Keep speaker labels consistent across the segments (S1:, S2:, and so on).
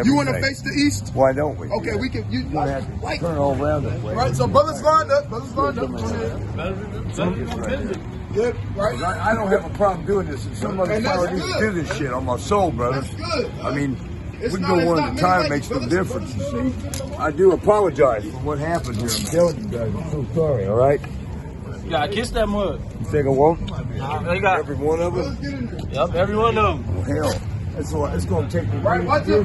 S1: You want to face the east?
S2: Why don't we?
S1: Okay, we can. You
S2: have to turn all around that way.
S1: Right, so brothers lined up. Brothers lined up. Good, right?
S2: I don't have a problem doing this. And some other power needs to do this shit on my soul, brother.
S1: That's good.
S2: I mean, we can go one at a time. It makes no difference, you see. I do apologize for what happened here. I'm telling you guys, I'm so sorry, all right?
S3: You gotta kiss that mud.
S2: You think I won't?
S3: They got
S2: Every one of them?
S3: Yep, every one of them.
S2: Well, hell. It's going to take me.
S1: Right, right. We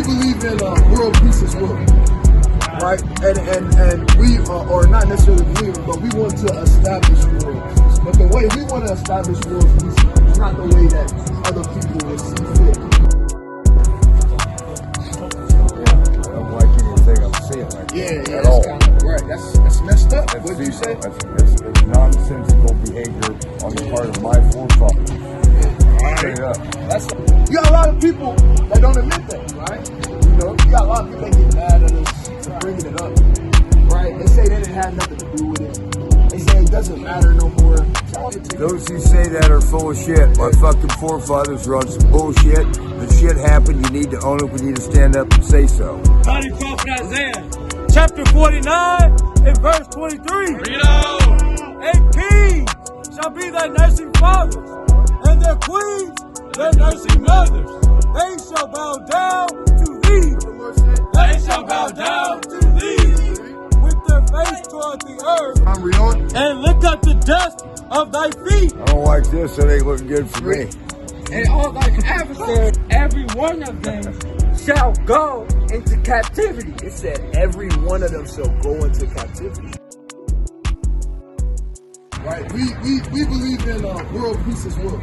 S1: believe in world peace as well. Right, and we are not necessarily believing, but we want to establish world peace. But the way we want to establish world peace is not the way that other people will see fit.
S2: I don't like anything I'm seeing like that at all.
S1: Kind of, right. That's messed up. What you say?
S2: It's nonsensical behavior on the part of my forefathers. Straight up.
S1: You got a lot of people that don't admit that, right? You know, you got a lot of people that get mad at us for bringing it up, right? They say they didn't have nothing to do with it. They say it doesn't matter no more.
S2: Those who say that are full of shit. My fucking forefathers were on some bullshit. The shit happened. You need to own it. We need to stand up and say so.
S3: Mighty prophet Isaiah, chapter 49 and verse 23. Read on. And kings shall be thy nursing fathers, and their queens their nursing mothers. They shall bow down to thee. They shall bow down to thee with their face toward the earth, and lick up the dust of thy feet.
S2: I don't like this. That ain't looking good for me.
S4: And all thy adversaries, every one of them shall go into captivity.
S1: It said every one of them shall go into captivity. Right, we believe in world peace as well.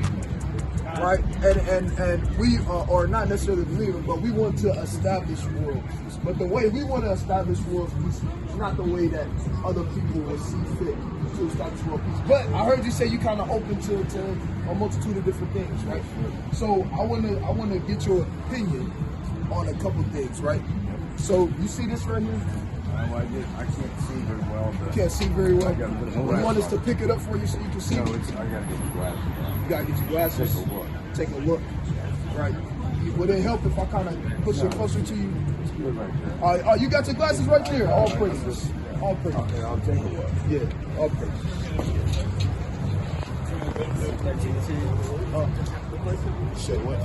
S1: Right, and we are not necessarily believing, but we want to establish world peace. But the way we want to establish world peace is not the way that other people will see fit to establish world peace. But I heard you say you kind of open to a multitude of different things, right? So I want to get your opinion on a couple things, right? So you see this right here?
S2: I can't see very well.
S1: You can't see very well.
S2: You
S1: want us to pick it up for you so you can see?
S2: No, I gotta get the glasses.
S1: You gotta get your glasses. Take a look. Right. Would it help if I kind of push it closer to you?
S2: It's good right there.
S1: You got your glasses right there. All praises. All praises.
S2: Okay, I'll take a look.
S1: Yeah. All praises. Shit, what?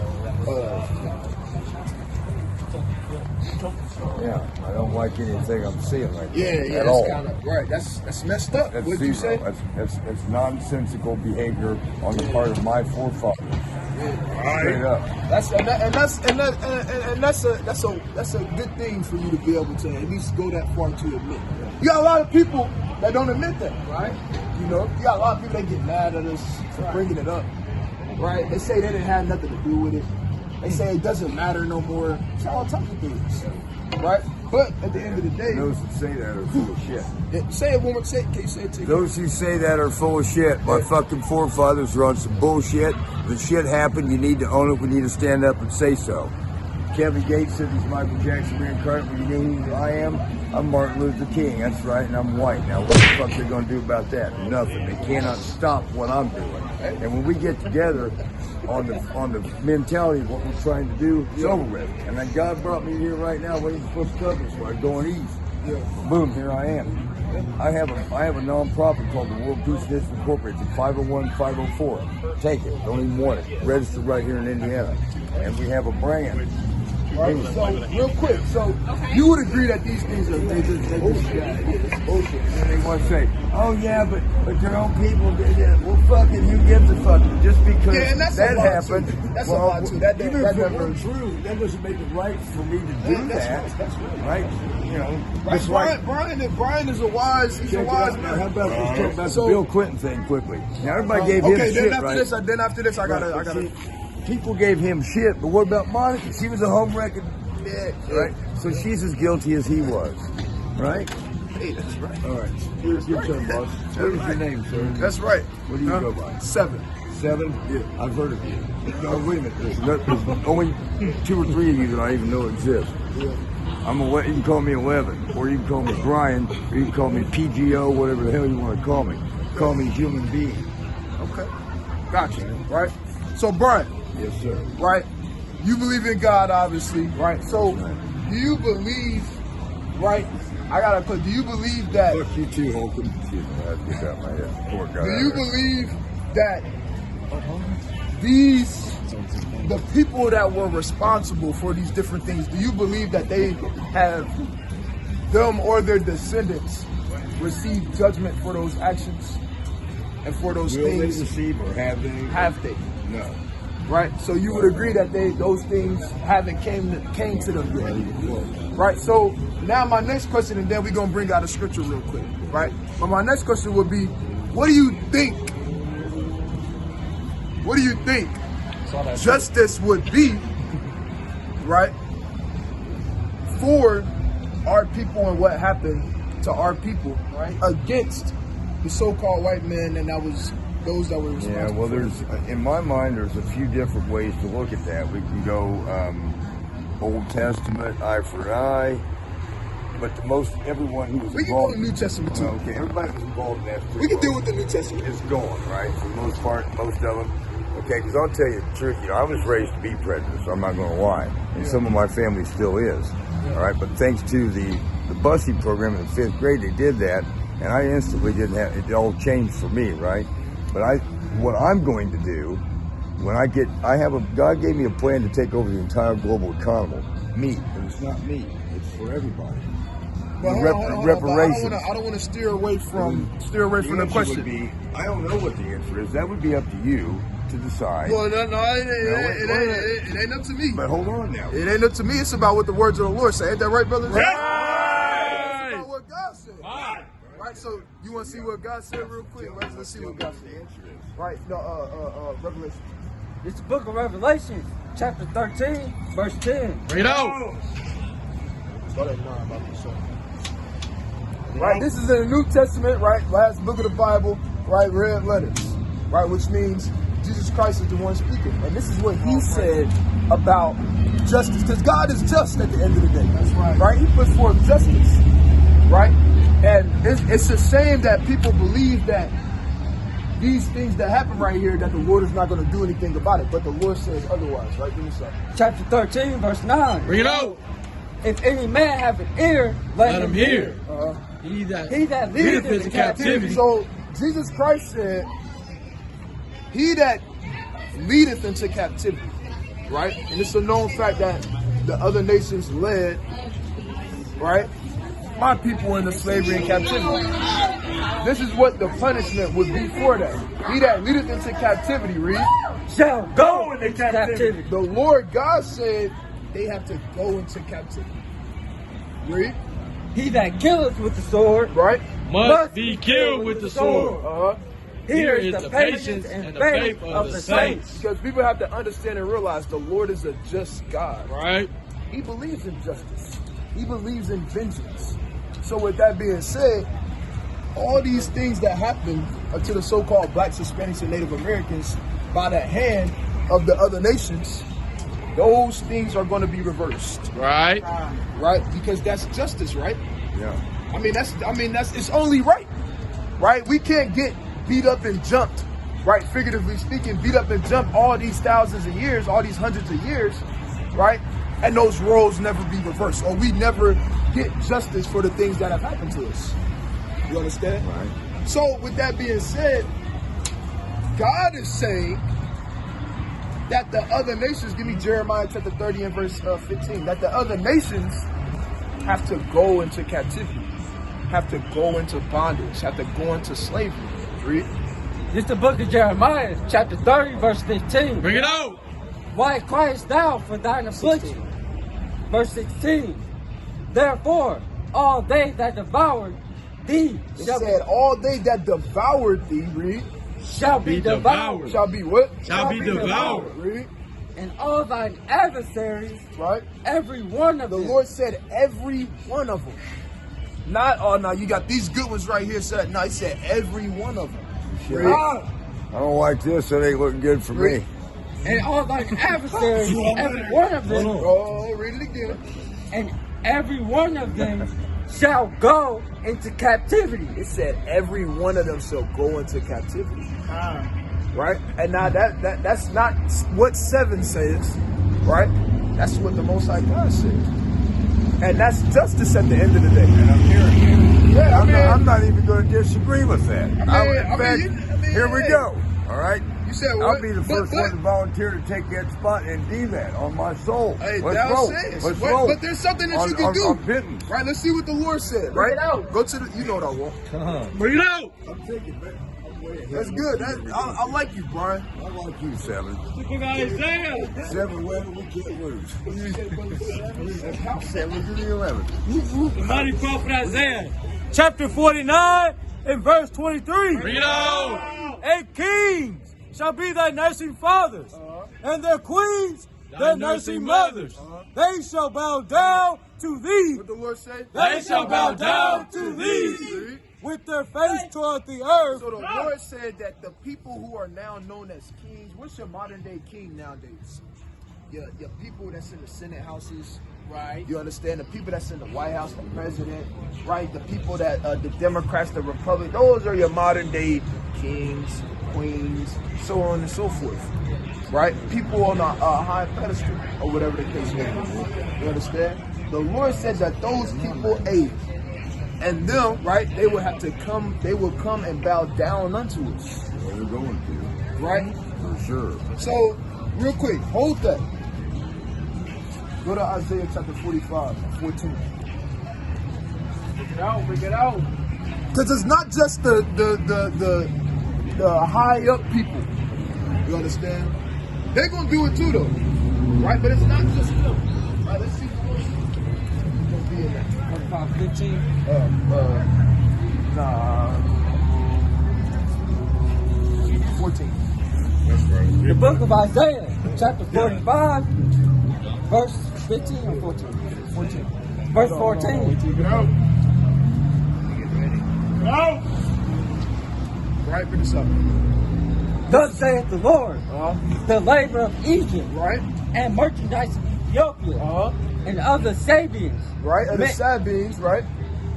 S2: Yeah, I don't like anything I'm seeing like that
S1: Yeah,
S2: at all.
S1: Kind of, right. That's messed up. What'd you say?
S2: That's nonsensical behavior on the part of my forefathers. Straight up.
S1: That's a good thing for you to be able to at least go that far to admit. You got a lot of people that don't admit that, right? You know, you got a lot of people that get mad at us for bringing it up, right? They say they didn't have nothing to do with it. They say it doesn't matter no more. It's all types of things, right? But at the end of the day,
S2: those who say that are full of shit.
S1: Say it one more. Can you say it to me?
S2: Those who say that are full of shit. My fucking forefathers were on some bullshit. The shit happened. You need to own it. We need to stand up and say so. Kevin Gates said he's Michael Jackson reincarnated. You know who I am? I'm Martin Luther King. That's right, and I'm white. Now, what the fuck are they going to do about that? Nothing. They cannot stop what I'm doing. And when we get together on the mentality of what we're trying to do, it's over with. And then God brought me here right now waiting for Douglas, so I'm going east. Boom, here I am. I have a non-profit called the World Peace Initiative Incorporated. It's 501-504. Take it. Don't even want it. Registered right here in Indiana. And we have a brand.
S1: Right, so real quick, so you would agree that these things are bullshit?
S2: And they want to say, oh yeah, but their own people did it. Well, fucking, who gives a fuck? Just because that happened.
S1: That's a lot too. That
S2: never true. That doesn't make it right for me to do that. That's right. You know,
S1: right. Brian is a wise. He's a wise man.
S2: How about let's talk about the Bill Clinton thing quickly? Now everybody gave him shit, right?
S1: Then after this, I gotta.
S2: People gave him shit, but what about Monica? She was a home-wrecking bitch, right? So she's as guilty as he was, right?
S1: Hey, that's right.
S2: All right. Your turn, boss. What is your name, sir?
S1: That's right.
S2: What do you go by?
S1: 7.
S2: 7? Yeah. I've heard of you. No, wait a minute. There's only 2 or 3 of you that I even know exist. Yeah. You can call me 11, or you can call me Bryan, or you can call me PGO, whatever the hell you want to call me. Call me human being.
S1: Okay. Gotcha. Right? So, Bryan.
S2: Yes, sir.
S1: Right? you believe in God, obviously, right? So, do you believe, right? I gotta put. Do you believe that?
S2: Fuck you too, Holcomb. Excuse me, I had to get out my head. Poor guy.
S1: Do you believe that the people that were responsible for these different things, do you believe that they have them or their descendants receive judgment for those actions and for those
S2: Will
S1: things?
S2: they receive or have they?
S1: Have they?
S2: No.
S1: Right? So you would agree that those things haven't came to them yet. Right? So now my next question, and then we're gonna bring out a scripture real quick, right? But my next question would be, what do you think? What do you think justice would be, right, for our people and what happened to our people, right, against the so-called white men, and that was those that were responsible?
S2: Yeah, well, there's, in my mind, there's a few different ways to look at that. We can go Old Testament, eye for an eye, but everyone who was
S1: We can go
S2: involved.
S1: to New Testament too.
S2: Okay, everybody who's involved in that.
S1: We can deal with the New Testament.
S2: Is gone, right? For the most part, most of them. Okay, because I'll tell you the truth, I was raised to be prejudiced, so I'm not going to lie. And some of my family still is. All right, but thanks to the busing program in the 5th grade, they did that, and I instantly didn't have, it all changed for me, right? But what I'm going to do, when God gave me a plan to take over the entire global economy. And it's not me, it's for everybody.
S1: But
S2: Reparations.
S1: I don't want to steer away from the question.
S2: Would be, I don't know what the answer is. That would be up to you to decide.
S1: Well, it ain't up to me.
S2: But hold on now.
S1: It ain't up to me. It's about what the words of the Lord say. Ain't that right, brothers?
S3: Right.
S1: It's about what God said. Right. So you want to see what God said real quick? Let's see what God said. Right. No. Revelation.
S4: It's the book of Revelation, chapter 13, verse 10.
S3: Read out.
S1: Start at 9 about this song. Right. This is in the New Testament. Right. Last book of the Bible. Right. Red letters. Right. Which means Jesus Christ is the one speaking. And this is what he said about justice. Because God is just at the end of the day. That's right. Right? He puts forth justice. Right? And it's a shame that people believe that these things that happen right here, that the Lord is not going to do anything about it. But the Lord says otherwise. Right? Give me something.
S4: Chapter 13, verse 9.
S3: Read out.
S4: If any man have an ear, let him hear.
S3: He that
S4: leadeth into captivity.
S1: So Jesus Christ said, he that leadeth into captivity, right? And it's a known fact that the other nations led, right, my people into slavery and captivity. This is what the punishment would be for that. He that leadeth into captivity, read,
S4: shall go into captivity.
S1: The Lord God said they have to go into captivity. Read.
S4: He that killeth with the sword,
S1: right,
S3: must be killed with the sword.
S4: Here is the patience and faith of the saints.
S1: Because people have to understand and realize the Lord is a just God.
S3: Right.
S1: He believes in justice. He believes in vengeance. So with that being said, all these things that happen to the so-called blacks, Hispanics, and Native Americans by the hand of the other nations, those things are going to be reversed.
S3: Right.
S1: Right? Because that's justice, right?
S2: Yeah.
S1: I mean, that's it's only right. Right? We can't get beat up and jumped, right? Figuratively speaking, beat up and jumped all these thousands of years, all these hundreds of years, right? And those roles never be reversed, or we never get justice for the things that have happened to us. You understand?
S2: Right.
S1: So with that being said, God is saying that the other nations, give me Jeremiah chapter 30 and verse 15, that the other nations have to go into captivity, have to go into bondage, have to go into slavery. Read.
S4: It's the book of Jeremiah, chapter 30, verse 15.
S3: Bring it out.
S4: Why criest thou for thine affliction? Verse 16. Therefore, all they that devoured thee
S1: all they that devoured thee, read,
S4: shall be devoured.
S1: Shall be what?
S3: Shall be devoured.
S1: Read.
S4: And all thine adversaries,
S1: right?
S4: Every one of them.
S1: The Lord said every one of them. Not, oh, no, you got these good ones right here. Said, no, he said every one of them.
S2: I don't like this. It ain't looking good for me.
S4: And all thine adversaries, every one of them.
S1: Oh, read it again.
S4: And every one of them shall go into captivity.
S1: It said every one of them shall go into captivity. Right? And now that's not what 7 says. Right? That's what the Most High God said. And that's justice at the end of the day.
S2: And I'm hearing you.
S1: Yeah,
S2: I'm not even going to disagree with that. Here we go. All right?
S1: You said what?
S2: I'll be the first one to volunteer to take that spot and do that on my soul.
S1: Hey,
S2: Let's roll. Let's roll.
S1: But there's something that you can do.
S2: I'm bitten.
S1: Right? Let's see what the Lord said. Right? Go to the, you know what I want.
S3: Bring it out.
S2: I'm taking it.
S1: That's good. I like you, Bryan.
S2: I like you, 7.
S3: Look at Isaiah.
S2: 7 women, we can't lose. 7 to the 11.
S3: The mighty prophet Isaiah, chapter 49 and verse 23. Bring it out. 8 kings shall be thy nursing fathers, and their queens their nursing mothers. They shall bow down to thee.
S1: What the Lord say?
S3: They shall bow down to thee. With their face toward the earth.
S1: So the Lord said that the people who are now known as kings, what's your modern day king nowadays? Your people that's in the Senate houses, right? You understand? The people that's in the White House, the president, right? The people that, the Democrats, the Republic, those are your modern day kings, queens, so on and so forth, right? People on a high pedestal or whatever the case may be. You understand? The Lord said that those people ate. And them, right, they will have to come, they will come and bow down unto us.
S2: Well, they're going to.
S1: Right?
S2: For sure.
S1: So, real quick, hold that. Go to Isaiah chapter 45, 14.
S3: Bring it out.
S1: Because it's not just the high up people. You understand? They're going to do it too, though. Right? But it's not just them. Right, let's see what's going to be in that.
S4: 15.
S1: Nah. 14.
S2: That's right.
S4: The book of Isaiah, chapter 45, verse 15 or 14? 14. Verse 14.
S1: Get out. Out. Right, bring this up.
S4: Thus saith the Lord, the labor of Egypt,
S1: Right.
S4: and merchandise of Ethiopia, and other Sabians,
S1: Right, and the Sabians, right?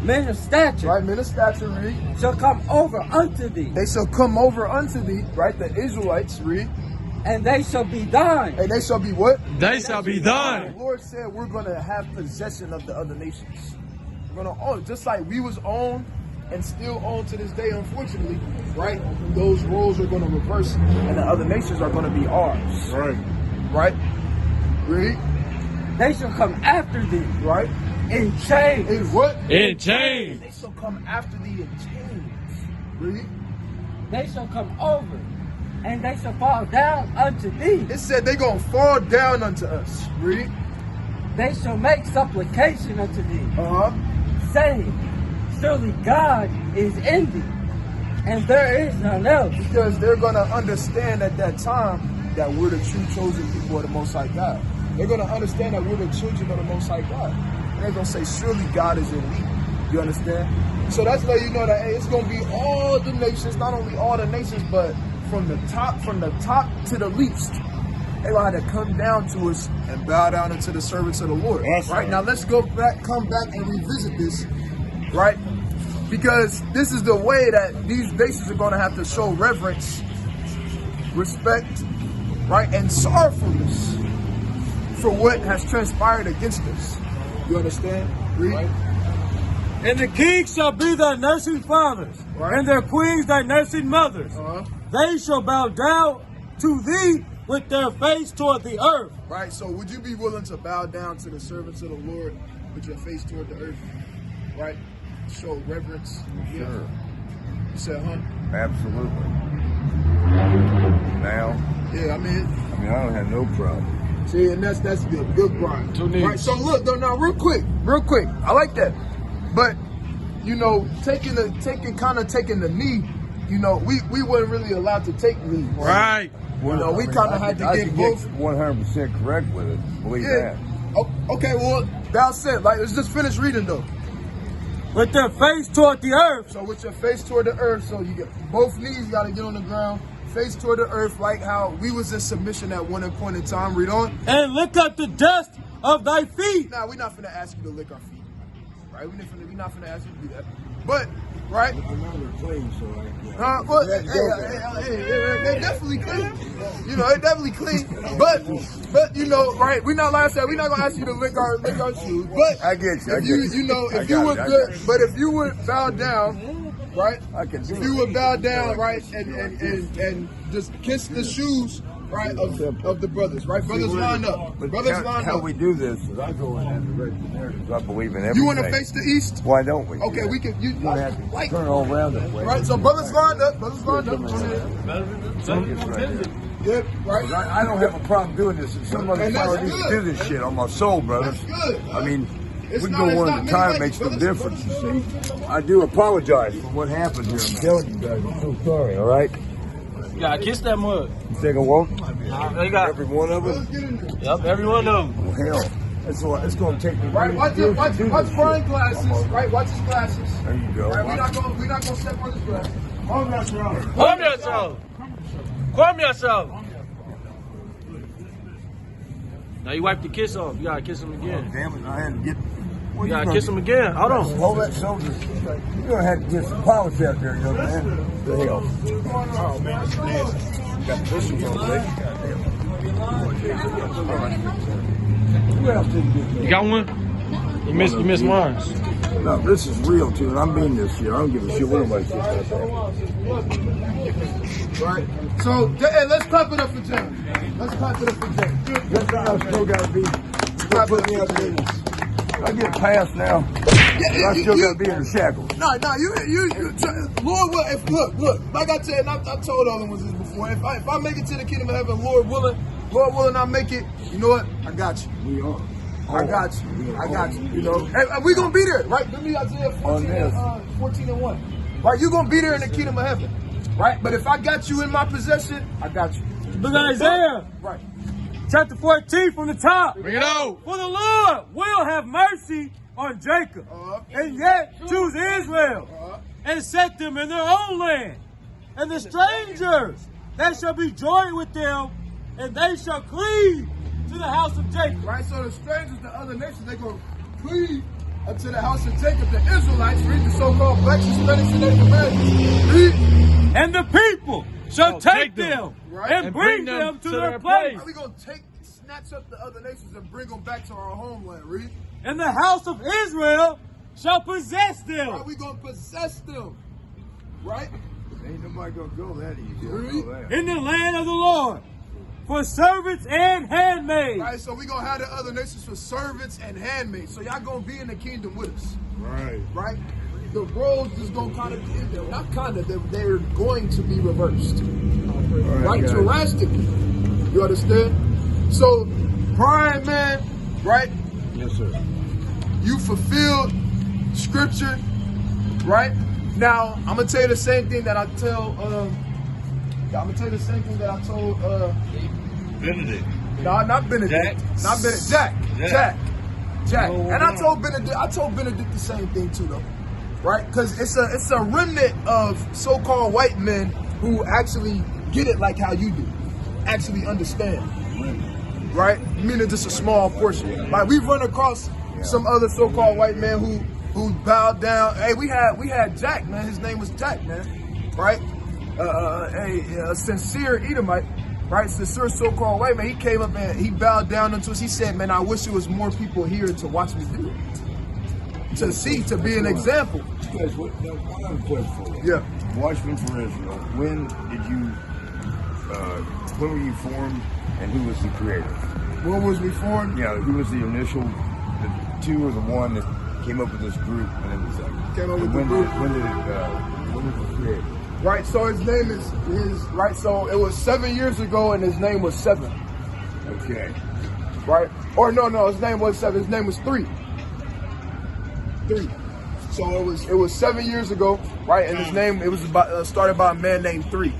S4: men of stature,
S1: Right, men of stature, read.
S4: shall come over unto thee,
S1: They shall come over unto thee, right? The Israelites, read.
S4: and they shall be thine.
S1: And they shall be what?
S3: They shall be
S1: The
S3: thine.
S1: Lord said we're going to have possession of the other nations. We're going to own, just like we was owned and still owned to this day, unfortunately, right? Those roles are going to reverse and the other nations are going to be ours.
S2: Right.
S1: Right? Read.
S4: They shall come after thee
S1: Right?
S4: in chains.
S1: In what?
S3: In chains.
S1: They shall come after thee in chains. Read.
S4: They shall come over, and they shall fall down unto thee.
S1: It said they going to fall down unto us. Read.
S4: They shall make supplication unto thee,
S1: Uh-huh.
S4: saying, surely God is in thee, and there is none else.
S1: Because they're going to understand at that time that we're the true chosen people of the Most High God. They're going to understand that we're the children of the Most High God. And they're going to say, surely God is in me. You understand? So that's why you know that, hey, it's going to be all the nations, not only all the nations, but from the top to the least. They're going to have to come down to us and bow down unto the servants of the Lord.
S2: That's
S1: right?
S2: right.
S1: Now let's come back and revisit this, right? Because this is the way that these nations are going to have to show reverence, respect, right, and sorrowfulness for what has transpired against us. You understand? Read. Right.
S3: And the kings shall be thy nursing fathers,
S1: Right.
S3: and their queens thy nursing mothers. They shall bow down to thee with their face toward the earth.
S1: Right. So would you be willing to bow down to the servants of the Lord with your face toward the earth? Right. Show reverence.
S2: Sure.
S1: You said, huh?
S2: Absolutely. Now,
S1: Yeah, I mean,
S2: I don't have no problem.
S1: see, and that's good. Good, Bryan. Right. So look, though, now real quick. I like that. But you know, taking the knee, you know, we weren't really allowed to take knee.
S3: Right.
S1: You know, we kind of had to get both.
S2: 100% correct with it. Believe that.
S1: Oh, okay, well, that said, like, let's just finish reading though.
S3: With their face toward the earth.
S1: So with your face toward the earth, so you get both knees, you got to get on the ground, face toward the earth, like how we was in submission at one point in time. Read on.
S3: And lick up the dust of thy feet.
S1: Now, we're not finna ask you to lick our feet, right? We're not finna ask you to do that. But, right?
S2: I know they're clean, so
S1: Well, they're definitely clean. You know, they're definitely clean. But you know, right? We're not last. We're not gonna ask you to lick our shoes. But
S2: I get you.
S1: If you know, if you would, but if you would bow down, right? If you would bow down, right, and just kiss the shoes, right, of the brothers, right? Brothers line up. Brothers line up.
S2: How we do this is I go in and direct the narrative. I believe in everything.
S1: You want to face the east?
S2: Why don't we?
S1: Okay, we can. You
S2: have to
S1: like
S2: turn all around that way.
S1: right? So brothers lined up. Brothers lined up. Yeah, right.
S2: I don't have a problem doing this. And some other fellow needs to do this shit on my soul, brother.
S1: That's good.
S2: I mean,
S1: It's
S2: we
S1: not-
S2: go
S1: it's
S2: one
S1: not
S2: at a
S1: many
S2: time,
S1: ways,
S2: makes no
S1: brothers.
S2: difference, you see. I do apologize for what happened here. I'm telling you guys, I'm so sorry, all right?
S3: You gotta kiss that mud.
S2: You think I won't?
S3: You got
S2: Every one of
S1: Brothers
S2: us?
S1: get in there.
S3: Yep, every one of them.
S2: Well, hell, it's going to take me
S1: Right, watch Bryan glasses. Right, watch his glasses.
S2: There you go.
S1: Right, we're not gonna step on his glasses.
S3: Come yourself. Come yourself. Now you wipe the kiss off. You gotta kiss him again.
S2: Damn it, I had to get...
S3: You gotta kiss him again. Hold on.
S2: Hold that shoulder. You're going to have to get some polish out there, young man. The hell.
S1: Oh man, that's nasty.
S2: Got pussies on the leg. Who else didn't get
S3: You got one? You missed mine.
S2: No, this is real too, and I'm being this year. I don't give a shit what nobody says.
S1: Right. So hey, let's clap it up for James. Let's clap it up for James.
S2: This thing I still got to be. Put me up in. I get past now. I still got to be in the shackles.
S1: No, you Lord will. If look, like I said, and I've told all of them this before. If I make it to the kingdom of heaven, Lord willing, I make it. You know what? I got you.
S2: We are.
S1: I got you. You know, and we gonna be there, right? Give me Isaiah 14 and 1. Right, you gonna be there in the kingdom of heaven, right? But if I got you in my possession, I got you.
S3: Look at Isaiah.
S1: Right.
S3: Chapter 14 from the top.
S5: Bring it out.
S3: For the Lord will have mercy on Jacob, and yet choose Israel, and set them in their own land. And the strangers, they shall be joined with them, and they shall cleave to the house of Jacob.
S1: Right, so the strangers, the other nations, they go cleave unto the house of Jacob. The Israelites, read the so-called blacks, Hispanics, and Native Americans. Read.
S3: And the people shall take them,
S1: Right.
S3: and bring them to their place.
S1: How we gonna snatch up the other nations and bring them back to our homeland? Read.
S3: And the house of Israel shall possess them.
S1: Right, we gonna possess them. Right.
S2: Ain't nobody gonna go that easy. I
S1: Read.
S2: know that.
S3: In the land of the Lord, for servants and handmaids.
S1: Right, so we gonna have the other nations for servants and handmaids. So y'all gonna be in the kingdom with us.
S2: Right.
S1: Right? The roles is gonna they're going to be reversed. Right?
S2: guys.
S1: Drastically. You understand? So, Bryan, man, right?
S2: Yes, sir.
S1: You fulfilled scripture, right? Now, I'm gonna tell you the same thing that I told
S5: Benedict.
S1: No, not Benedict.
S5: Jack?
S1: Not Benedict. Jack. And I told Benedict the same thing too, though. Right? Because it's a remnant of so-called white men who actually get it like how you do, actually understand. Right? Meaning just a small portion. Like we've run across some other so-called white men who bowed down. Hey, we had Jack, man. His name was Jack, man. Right? A sincere Edomite. Right, sincere so-called white man. He came up and he bowed down unto us. He said, "Man, I wish there was more people here to watch me do it, to see, to be an example."
S2: Guys, one other question for you.
S1: Yeah.
S2: Watchman for Israel. When were you formed, and who was the creator?
S1: When was we formed?
S2: Yeah, who was the initial, the two or the one that came up with this group, and then the second?
S1: Came up
S2: And
S1: with the
S2: when
S1: group.
S2: when was it created?
S1: Right. So his name is right. So it was 7 years ago, and his name was Seven.
S2: Okay.
S1: Right. Or no, his name was Seven. His name was Three. So it was 7 years ago, right? And his name started by a man named Three.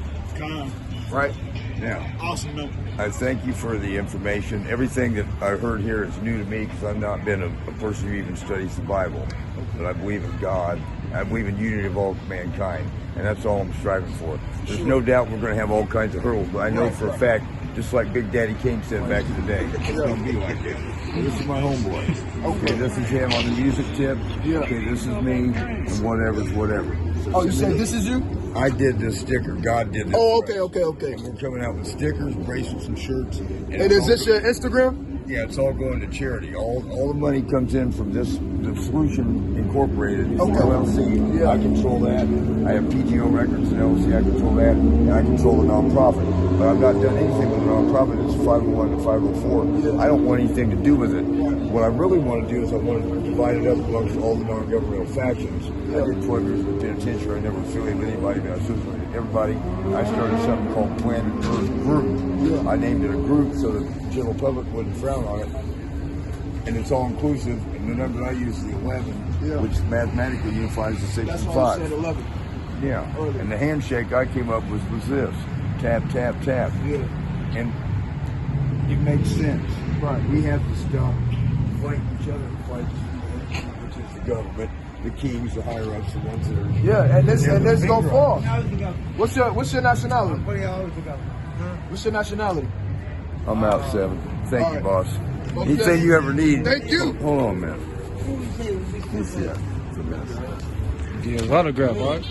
S1: Right.
S2: Now,
S5: Awesome number.
S2: I thank you for the information. Everything that I heard here is new to me because I've not been a person who even studies the Bible. But I believe in God. I believe in unity of all mankind. And that's all I'm striving for. There's no doubt we're going to have all kinds of hurdles, but I know for a fact Just like Big Daddy King said back in the day. It's going to be like that. This is my homeboy. Okay, this is him on the music tip.
S1: Yeah.
S2: Okay, this is me, and whatever's whatever.
S1: Oh, you said this is you?
S2: I did this sticker. God did this.
S1: Oh,
S2: for
S1: okay,
S2: us.
S1: okay.
S2: And we're coming out with stickers, bracelets, and shirts.
S1: And is this your Instagram?
S2: Yeah, it's all going to charity. All the money comes in from the Solution Incorporated, LLC. Yeah. I control that. I have PTO Records and LLC. I control that, and I control the nonprofit. But I've not done anything with the nonprofit. It's 501 and 504. Yeah. I don't want anything to do with it. What I really want to do is I want to divide it up amongst all the non-governmental factions. Yeah. I did 12 years in the penitentiary. I never affiliated with anybody, but I associated everybody. I started something called Planet Earth Group. Yeah. I named it a group so that the general public wouldn't frown on it. And it's all inclusive. And the number I use is the 11, which mathematically unifies the 65.
S1: That's why I said 11.
S2: Yeah. Early. And the handshake I came up with was this. Tap, tap, tap.
S1: Yeah.
S2: And it makes sense.
S1: Right.
S2: We have to stop fighting each other and fight, which is the government, the kings, the higher ups, the ones that are.
S1: Yeah, and this gonna fall. What's your nationality? What's your nationality?
S2: I'm out 7. Thank you,
S1: right.
S2: boss.
S1: Okay.
S2: Anything you ever need.
S1: Thank you.
S2: Hold on, man.
S3: Yeah, autograph, right?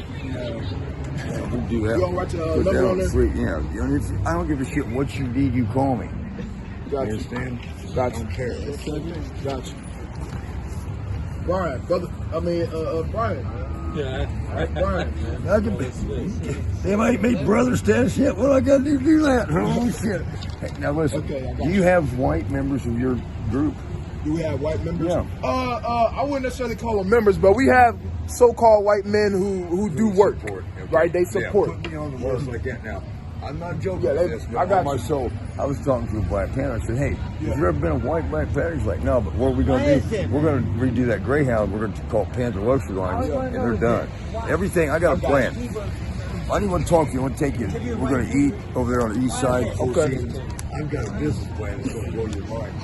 S2: We'll do that.
S1: You gonna write your
S2: Put
S1: number
S2: that
S1: on there?
S2: free. Yeah. You know, I don't give a shit what you need. You call me.
S1: Got
S2: You
S1: you.
S2: understand?
S1: Got you.
S2: I don't care.
S1: Got you. Brian, brother. Brian.
S3: Yeah,
S1: Brian.
S2: I can be. They might make brother status shit. What I got to do that? Holy shit. Hey, now listen.
S1: Okay, I got
S2: do you have white members of your group?
S1: Do we have white members?
S2: Yeah.
S1: I wouldn't necessarily call them members, but we have so-called white men who do work.
S2: Support, okay.
S1: Right? They support.
S2: Yeah, put me on the list like that now. I'm not joking
S1: Yeah,
S2: with this, but
S1: I got
S2: on my
S1: you.
S2: soul, I was talking to a Black Panther. I said, hey, has there ever been a white Black Panther? He's like, no, but what are we going to do? We're going to redo that Greyhound. We're going to call it Panther Luxury Lines, and they're done. Everything, I got a plan. I didn't want to talk to you. I want to take you. We're going to eat over there on the east side.
S1: Okay.
S2: I've got a business plan that's going to blow your mind.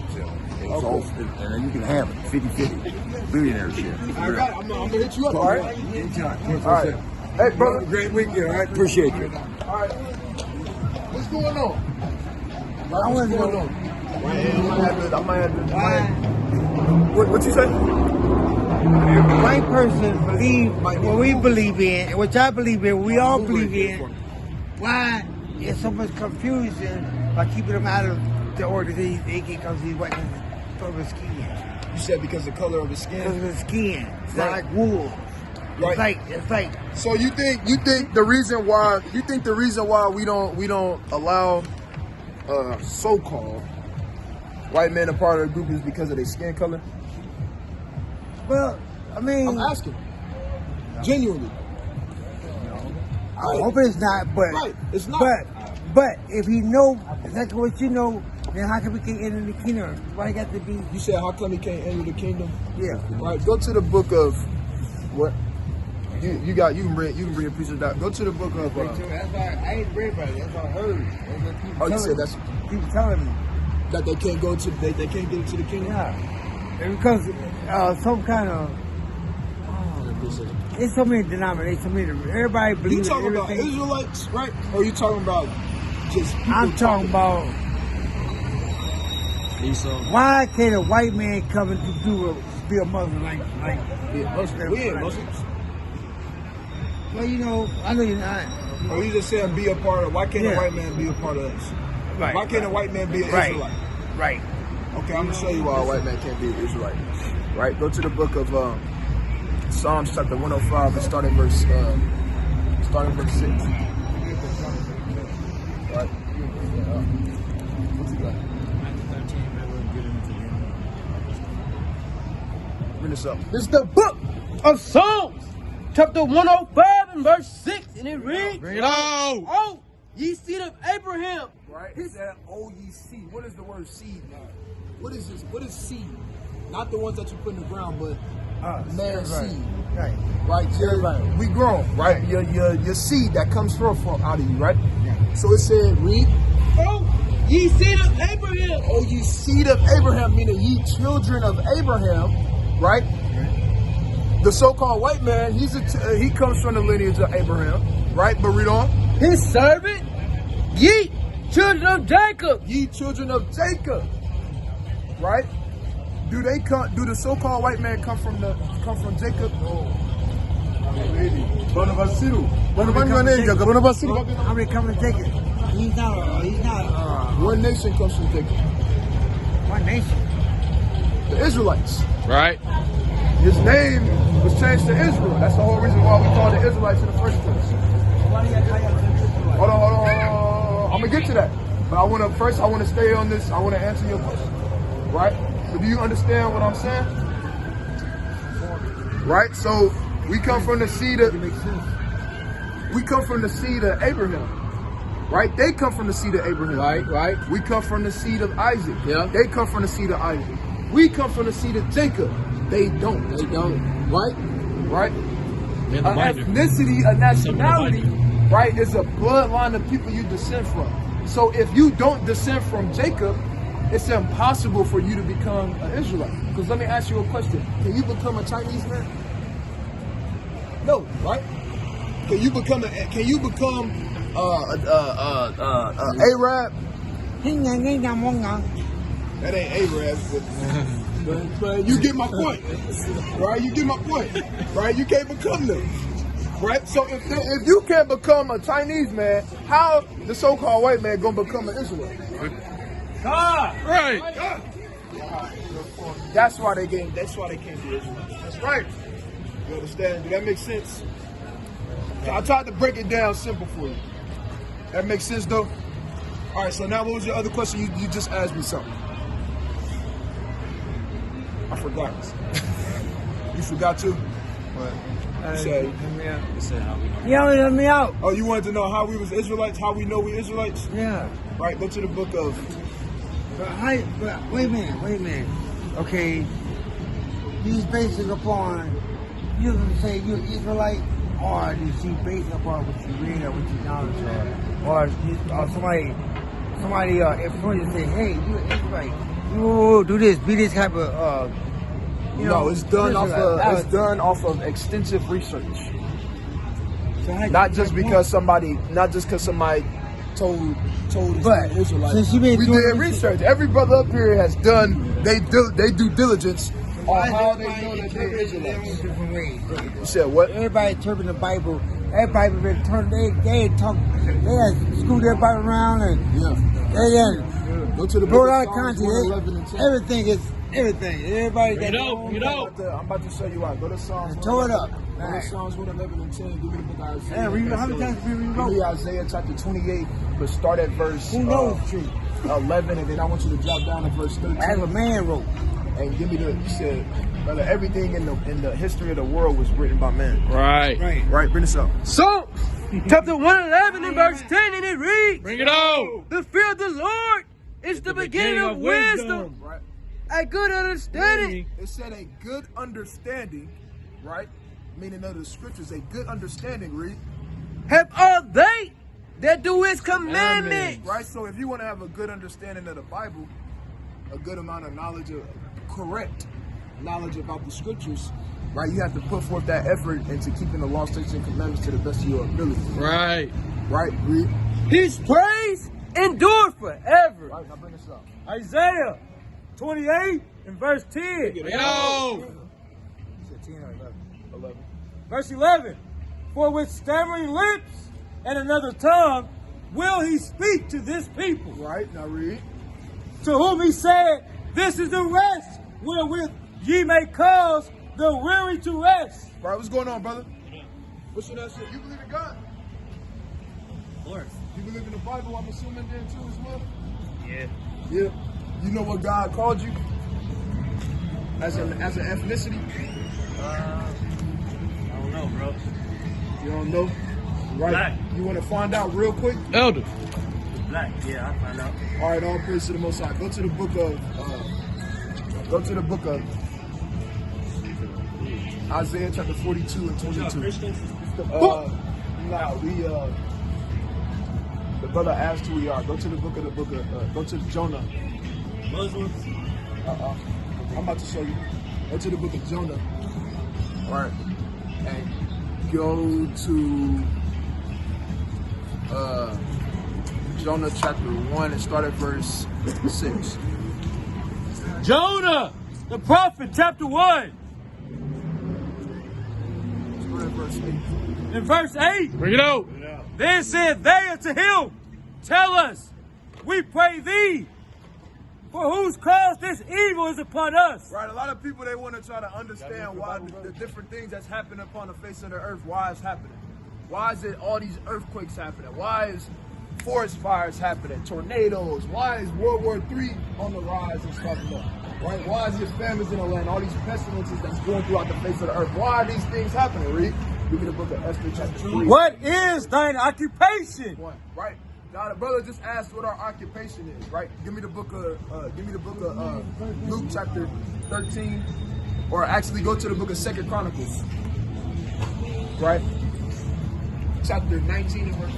S2: And it's all, and then you can have it, 50-50. Billionaire shit.
S1: I got it. I'm going to hit you up, all right?
S2: Anytime.
S1: All right. Hey, brother.
S2: Great weekend, all right? Appreciate you.
S1: All right. What's going on? What's going on? I might have to. What you say?
S5: A white person believe what we believe in, which I believe in, we all believe in. Why is so much confusion by keeping them out of the organization? Because he's white because of his skin.
S1: You said because the color of his skin.
S5: Because of his skin, it's
S1: Right.
S5: not like wool.
S1: Right.
S5: It's like.
S1: So you think the reason why we don't allow so-called white men a part of the group is because of their skin color?
S5: Well, I mean,
S1: I'm asking. Genuinely.
S5: I hope it's not, but
S1: Right, it's not.
S5: But if he know exactly what you know, then how come we can't enter the kingdom? Why it got to be?
S1: You said how come he can't enter the kingdom?
S5: Yeah.
S1: Right. Go to the book of what? You can read a piece of that. Go to the book of.
S5: That's why I ain't read about it. That's what I heard.
S1: Oh, you said that's
S5: People telling me.
S1: that they can't go to they can't get into the kingdom.
S5: Yeah. And because some kind of there's so many denominations, everybody
S1: You
S5: believes in
S1: talking about
S5: everything.
S1: Israelites, right? Or you talking about just people
S5: I'm talking about why can't a white man come and be a Muslim like Muslim?
S1: We ain't Muslims.
S5: Well, you know, I know you're not.
S1: Or you just saying be a part of? Why can't a
S5: Yeah.
S1: white man be a part of us?
S5: Right.
S1: Why can't a white man be an
S5: Right.
S1: Israelite?
S5: Right.
S1: Okay, I'm gonna show you why a white man can't be an Israelite. Right? Go to the book of Psalms chapter 105 and start at verse 6. Right? What you got? Bring this up.
S3: This is the book of Psalms, chapter 105 and verse 6, and it reads,
S2: Bring it on!
S3: Oh, ye seed of Abraham.
S1: Right? He said, "Oh, ye seed." What is the word seed now? What is this? What is seed? Not the ones that you put in the ground, but man's seed.
S5: Right.
S1: Right? We grown, right? Your seed that comes forth out of you, right? Yeah. So it said, read.
S3: Oh, ye seed of Abraham.
S1: Oh, ye seed of Abraham, meaning ye children of Abraham, right? The so-called white man, he comes from the lineage of Abraham, right? But read on.
S3: His servant, ye
S4: children of Jacob.
S1: Ye children of Jacob. Right? Do the so-called white man come from Jacob? No.
S5: How many come from Jacob? He's not.
S1: One nation comes from Jacob.
S5: One nation.
S1: The Israelites.
S3: Right.
S1: His name was changed to Israel. That's the whole reason why we call the Israelites in the first place. Hold on. I'm gonna get to that. But I want to stay on this. I want to answer your question. Right? So do you understand what I'm saying? Right? So we come from the seed of Abraham. Right? They come from the seed of Abraham.
S3: Right.
S1: We come from the seed of Isaac.
S3: Yeah.
S1: They come from the seed of Isaac. We come from the seed of Jacob. They don't. Right?
S3: Man,
S1: An ethnicity, a nationality, right, is a bloodline of people you descend from. So if you don't descend from Jacob, it's impossible for you to become an Israelite. Because let me ask you a question. Can you become a Chinese man? No, right? Can you become Arab? That ain't Arab, but you get my point, right? You get my point, right? You can't become them, right? So if you can't become a Chinese man, how the so-called white man gonna become an Israelite?
S3: Right.
S1: That's why they can't be Israelites. That's right. You understand? Does that make sense? I tried to break it down simple for you. That makes sense, though? All right, so now what was your other question? You just asked me something. I forgot. You forgot too? What? You said
S5: Let me out.
S1: Oh, you wanted to know how we was Israelites? How we know we Israelites?
S5: Yeah.
S1: Right, go to the book of...
S5: But wait a minute. Okay. He's basing upon, you can say you're Israelite, or is he basing upon what you read or what you knowledge or somebody influence you say, hey, you're Israelite. You do this, be this type of
S1: No, it's done off of extensive research.
S5: So
S1: Not just because somebody told us
S5: But
S1: we're Israelites.
S5: since you been
S1: We
S5: doing
S1: did research. Every brother up here has done they do diligence on how they know that they're Israelites.
S5: different ways.
S1: You said what?
S5: Everybody interpreting the Bible. Everybody been turned. They had screwed everybody around and
S1: Go to the
S5: blow
S1: book
S5: it out
S1: of
S5: of
S1: Psalms
S5: context.
S1: 111 and 10.
S5: Everything is everything. Everybody got their own-
S1: I'm about to show you out. Go to Psalms.
S5: Toe it up.
S1: Go to Psalms 111 and 10. Give me the book of Isaiah.
S5: Hey, read how many times we
S1: Give me
S5: rewrote?
S1: Isaiah chapter 28, but start at verse
S5: Who knows the truth?
S1: 11, and then I want you to drop down to verse 13.
S5: As a man wrote.
S1: And give me you said, brother, everything in the history of the world was written by man.
S3: Right.
S1: Right, bring this up.
S4: So, chapter 111 and verse 10, and it reads,
S3: Bring it on.
S4: the fear of the Lord is the beginning of wisdom,
S1: Right.
S4: a good understanding.
S1: It said a good understanding, right? Meaning of the scriptures, a good understanding, read.
S4: Have all they that do his commandments.
S1: Right? So if you want to have a good understanding of the Bible, a good amount of knowledge, correct knowledge about the scriptures, right? You have to put forth that effort into keeping the law, statutes, and commandments to the best of your ability.
S3: Right.
S1: Right? Read.
S4: His praise endures forever.
S1: Right, now bring this up.
S4: Isaiah 28 and verse 10.
S3: Bring it on.
S1: You said 10 or 11?
S4: Verse 11. For with stammering lips and another tongue will he speak to this people.
S1: Right, now read.
S4: To whom he said, this is the rest wherewith ye may cause the weary to rest.
S1: Right, what's going on, brother? What's your that shit? You believe in God?
S4: Of course.
S1: You believe in the Bible, I'm assuming then too as well?
S4: Yeah.
S1: Yeah. You know what God called you? As an ethnicity?
S4: I don't know, bro.
S1: You don't know? Right.
S4: Black.
S1: You want to find out real quick?
S3: Elder.
S4: Black. Yeah, I'll find out.
S1: All right, all praise to the Most High. Go to the book of Isaiah chapter 42 and 22. The brother asked who we are. Go to the book of go to Jonah.
S4: Muslims.
S1: I'm about to show you. Go to the book of Jonah. All right. And go to Jonah chapter 1 and start at verse 6.
S3: Jonah, the prophet, chapter 1.
S1: Start at verse 8.
S3: In verse 8.
S6: Bring it out.
S3: Then said they unto him, Tell us, we pray thee, for whose cause this evil is upon us.
S1: Right, a lot of people, they want to try to understand why the different things that's happening upon the face of the earth, why it's happening. Why is it all these earthquakes happening? Why is forest fires happening? Tornadoes? Why is World War III on the rise and stuff? Right? Why is there famines in the land? All these pestilences that's going throughout the face of the earth. Why are these things happening? Read. Give me the book of Ezra Chapter 3.
S3: What is thine occupation?
S1: Right. Now the brother just asked what our occupation is. Right. Give me the book of Luke chapter 13, or actually go to the book of 2 Chronicles. Right. Chapter 19 and verse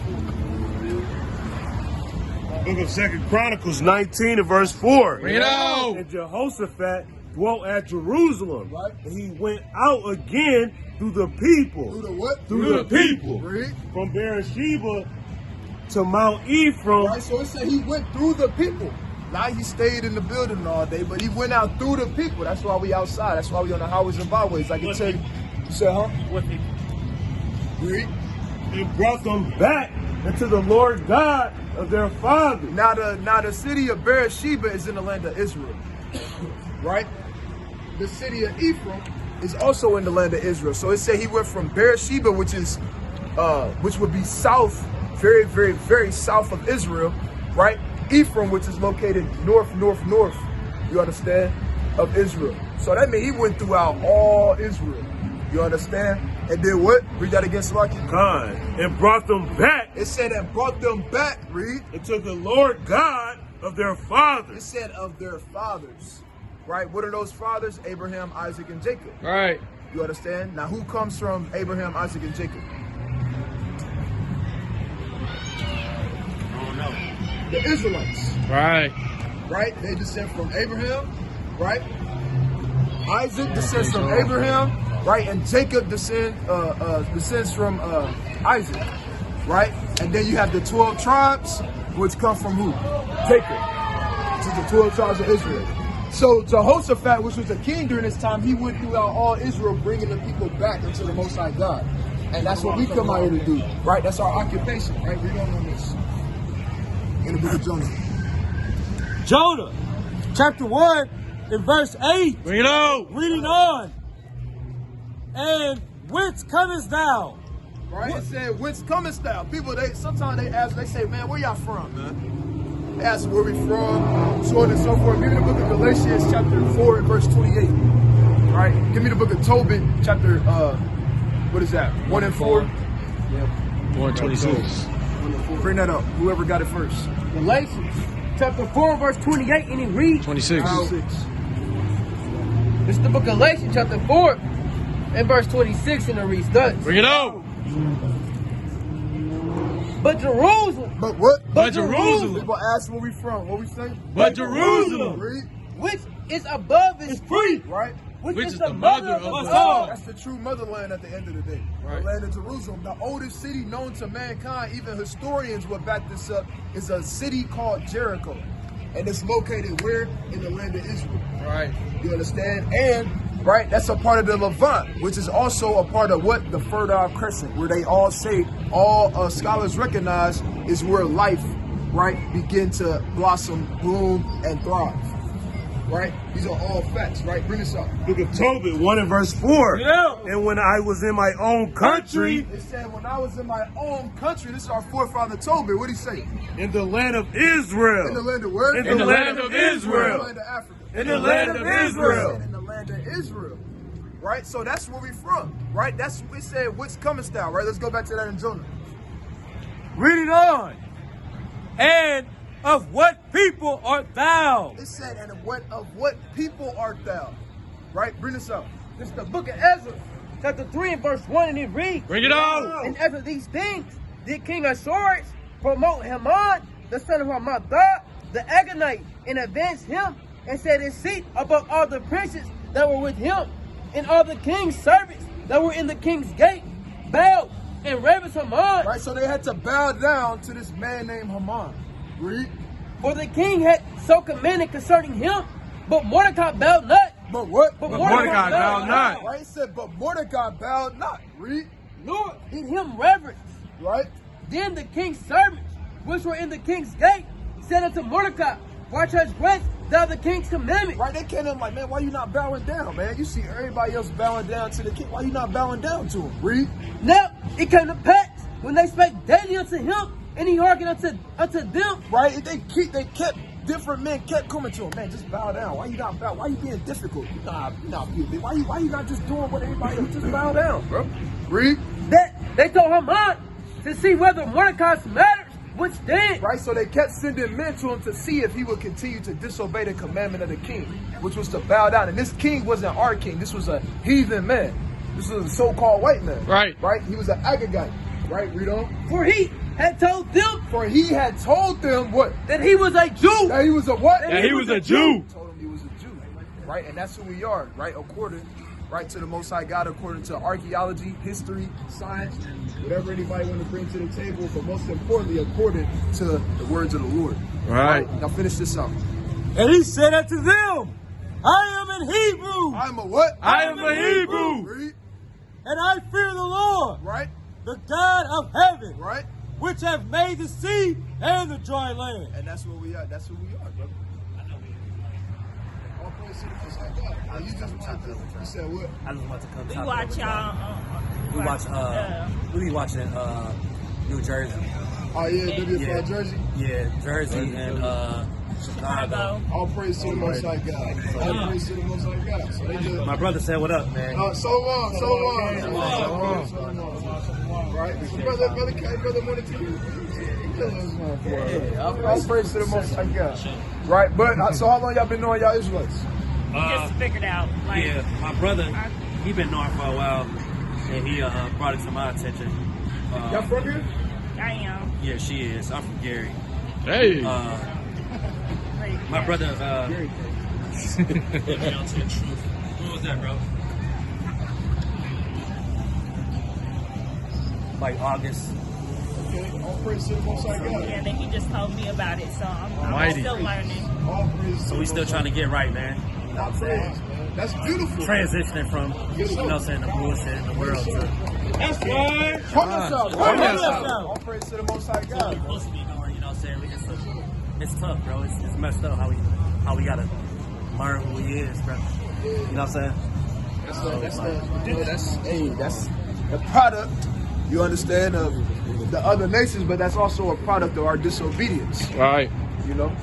S1: 4.
S6: Book of 2 Chronicles 19 and verse 4.
S3: Bring it out.
S6: And Jehoshaphat dwelt at Jerusalem.
S1: Right.
S6: And he went out again through the people.
S1: Through the what?
S6: Through the people.
S1: Read.
S6: From Beersheba to Mount Ephraim.
S1: Right, so it said he went through the people. Not he stayed in the building all day, but he went out through the people. That's why we outside. That's why we on the highways and byways. I can tell you. You said, huh?
S6: What people?
S1: Read.
S6: And brought them back into the Lord God of their fathers.
S1: Now the city of Beersheba is in the land of Israel. Right? The city of Ephraim is also in the land of Israel. So it said he went from Beersheba, which would be south, very, very, very south of Israel, right? Ephraim, which is located north, you understand, of Israel. So that means he went throughout all Israel. You understand? And then what? Read that again, Salaki.
S6: And brought them back.
S1: It said and brought them back, read.
S6: Into the Lord God of their
S1: It
S6: fathers.
S1: said of their fathers. Right? What are those fathers? Abraham, Isaac, and Jacob.
S3: All right.
S1: You understand? Now who comes from Abraham, Isaac, and Jacob?
S6: Oh no.
S1: The Israelites.
S3: Right.
S1: Right? They descend from Abraham, right? Isaac descends from Abraham, right? And Jacob descends from Isaac, right? And then you have the 12 tribes, which come from who? Jacob. Which is the 12 tribes of Israel. So Jehoshaphat, which was a king during this time, he went throughout all Israel, bringing the people back into the Most High God. And that's what we come out here to do, right? That's our occupation, right? We don't know this. In the book of Jonah.
S3: Jonah, chapter 1, in verse 8.
S6: Bring it out.
S3: Reading on. And whence comest thou?
S1: Right? It said, whence comest thou? People, sometimes they ask, they say, man, where y'all from, man? They ask where we from, so on and so forth. Give me the book of Galatians, chapter 4, and verse 28. Right? Give me the book of Tobit, chapter, what is that? 1 and 4? Yeah.
S6: 126.
S1: Bring that up. Whoever got it first.
S4: Galatians chapter 4, verse 28, and it reads,
S6: 26.
S4: This is the book of Galatians chapter 4, and verse 26, and it reads thus.
S6: Bring it out.
S4: But Jerusalem,
S1: But what?
S6: But Jerusalem.
S1: People ask where we from. What we say?
S6: But Jerusalem.
S1: Read.
S4: which is above is free,
S1: Right?
S4: which
S6: Which
S4: is
S6: is
S4: the
S6: the
S4: mother
S6: mother
S4: of
S6: of
S4: us
S6: us
S4: all.
S1: That's the true motherland at the end of the day.
S6: Right.
S1: The land of Jerusalem. The oldest city known to mankind, even historians will back this up, is a city called Jericho. And it's located where? In the land of Israel.
S3: Right.
S1: You understand? And, right, that's a part of the Levant, which is also a part of what? The Fertile Crescent, where they all say, all scholars recognize is where life, right, begin to blossom, bloom, and thrive. Right? These are all facts, right? Bring this up.
S6: Book of Tobit 1 and verse 4.
S3: Yeah.
S6: And when I was in my own country,
S1: It said, when I was in my own country, this is our forefather Tobit. What did he say?
S6: in the land of Israel.
S1: In the land of where?
S6: In the land of
S1: In the
S6: Israel.
S1: land of Africa.
S6: In the land of Israel.
S1: In the land of Israel. Right? So that's where we from. Right? That's what we said, what's comest thou? Right? Let's go back to that in Jonah.
S3: Reading on. And of what people art thou?
S1: It said, and of what people art thou? Right? Bring this up.
S4: This is the book of Ezra, chapter 3 and verse 1, and it reads,
S6: Bring it out.
S4: and after these things did King Assuerus promote Haman, the son of Hammedatha, the Agagite, and advanced him, and set his seat above all the princes that were with him, and all the king's servants that were in the king's gate, bowed and reverenced Haman.
S1: Right? So they had to bow down to this man named Haman. Read.
S4: For the king had so commanded concerning him, but Mordecai bowed not.
S1: But what?
S3: But Mordecai bowed not.
S1: Right? It said, but Mordecai bowed not. Read.
S4: Nor did him reverence.
S1: Right?
S4: Then the king's servants, which were in the king's gate, said unto Mordecai, why transgress thou the king's commandment?
S1: Right? They came in like, man, why you not bowing down, man? You see everybody else bowing down to the king. Why you not bowing down to him? Read.
S4: Now it came to pass, when they spake daily unto him, and he hearkened unto them.
S1: Right? They kept different men kept coming to him. Man, just bow down. Why you not bow? Why you being difficult? Nah, why you not just doing what everybody else? Just bow down, bro. Read.
S4: That they told Haman to see whether Mordecai's matters would stand.
S1: Right? So they kept sending men to him to see if he would continue to disobey the commandment of the king, which was to bow down. And this king wasn't our king. This was a heathen man. This was a so-called white man.
S3: Right.
S1: Right? He was an Agagite. Right? Read on.
S4: For he had told them
S1: what?
S4: that he was a Jew.
S1: That he was a what?
S3: That he was a Jew.
S1: Told him he was a Jew. Right? And that's who we are. Right? According, right, to the Most High God, according to archaeology, history, science, whatever anybody want to bring to the table, but most importantly, according to the words of the Lord.
S3: Right.
S1: Now finish this out.
S3: And he said unto them, I am an Hebrew.
S1: I'm a what?
S3: I am a Hebrew.
S1: Read.
S3: And I fear the Lord,
S1: Right?
S3: the God of heaven,
S1: Right?
S3: which have made the sea and the dry land.
S1: And that's what we are. That's who we are, brother. All praise to the Most High God. Now, you just want to, you said what?
S7: I just want to come.
S8: We
S7: talk
S8: watch
S7: y'all. We be watching New Jersey.
S1: Oh, yeah, WFI
S7: Yeah.
S1: Jersey.
S7: Yeah, Jersey and Chicago.
S1: All praise to the Most High God. All praise to the Most High God. So they just,
S7: My brother said, "What up, man?"
S1: so long. Right? Brother wanted to you. All praise to the Most High God. Right? But, so how long y'all been knowing y'all Israelites?
S8: just figured out. Like,
S7: Yeah, my brother, he been knowing for a while, and he brought it to my attention.
S1: Y'all from here?
S8: I am.
S7: Yeah, she is. I'm from Gary.
S3: Hey.
S7: My brother. What was that, bro? Like August.
S1: Okay, all praise to the Most High God.
S8: Yeah, then he just told me about it, so I'm
S3: Almighty.
S8: still learning.
S1: All praise
S7: So we still trying to get right, man.
S1: All praise, man. That's beautiful.
S7: Transitioning from, you know what I'm saying, the bullshit in the world to
S3: That's right.
S1: Put us out.
S3: Put us out.
S1: All praise to the Most High
S7: we're
S1: God.
S7: supposed to be going, you know what I'm saying? It's tough, bro. It's messed up how we gotta learn who he is, bro. You know what I'm saying?
S1: That's the product, you understand, of the other nations, but that's also a product of our disobedience.
S3: Right.
S1: You know?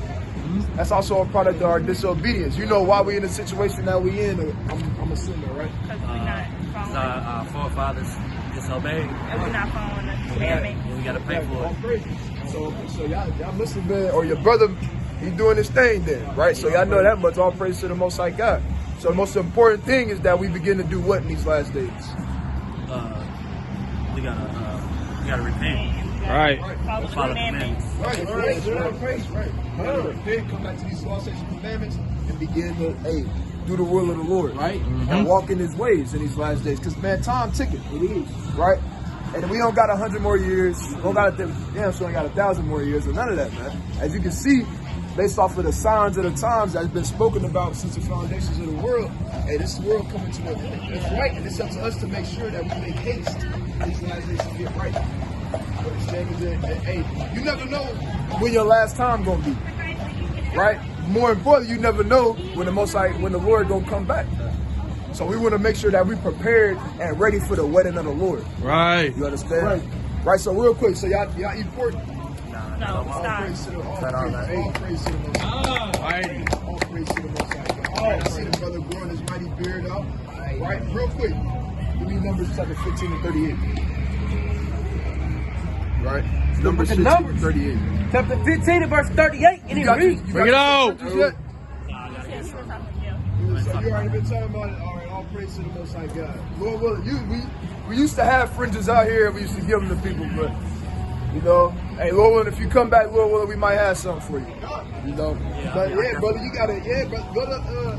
S1: That's also a product of our disobedience. You know why we in the situation that we in, I'm assuming, right?
S8: Because we're not following.
S7: Our forefathers disobeyed.
S8: And we're not following the commandment.
S7: And we gotta pay for
S1: All
S7: it.
S1: praise. So y'all must have been, or your brother, he doing his thing then, right? So y'all know that much. All praise to the Most High God. So the most important thing is that we begin to do what in these last days?
S7: We gotta repent.
S3: Right.
S8: Follow the
S7: Follow the
S8: commandments.
S1: Right, right. Repent, come back to these law, statutes, and commandments, and begin to, do the will of the Lord, right? And walk in His ways in these last days. Because, man, time ticking. It is, right? And we don't got 100 more years. We don't got so we ain't got 1,000 more years, or none of that, man. As you can see, based off of the signs of the times that's been spoken about since the foundations of the world, this world coming to an end. It's right, and it's up to us to make sure that we make haste these last days to get right. You never know when your last time gonna be, right? More importantly, you never know when the Lord gonna come back. So we want to make sure that we prepared and ready for the wedding of the Lord.
S3: Right.
S1: You understand? Right. So real quick, so y'all eat pork?
S8: No,
S1: All
S8: stop.
S1: praise to the Most High.
S3: Mighty.
S1: All praise to the Most High God. All right, I see the brother growing his mighty beard out. Right, real quick. Give me Numbers chapter 15 and 38. Right? Numbers 15 and 38.
S4: Chapter 15 and verse 38, and it reads.
S3: Bring it out.
S1: So you already been talking about it. All right, all praise to the Most High God. Lord willing, we used to have fringes out here. We used to give them to people, but you know, hey, Lord willing, if you come back, Lord willing, we might have something for you. You know, but yeah, brother, you gotta, but go to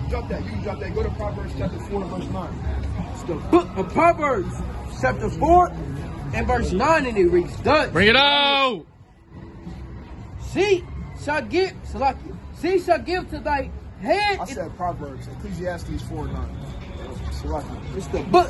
S1: drop that. You can drop that. Go to Proverbs chapter 4 and verse 9.
S4: It's the book of Proverbs, chapter 4 and verse 9, and it reads thus.
S3: Bring it out.
S4: See, shall give, seed shall give to thy hand.
S1: I said Proverbs, Ecclesiastes 4:9. It's the
S4: But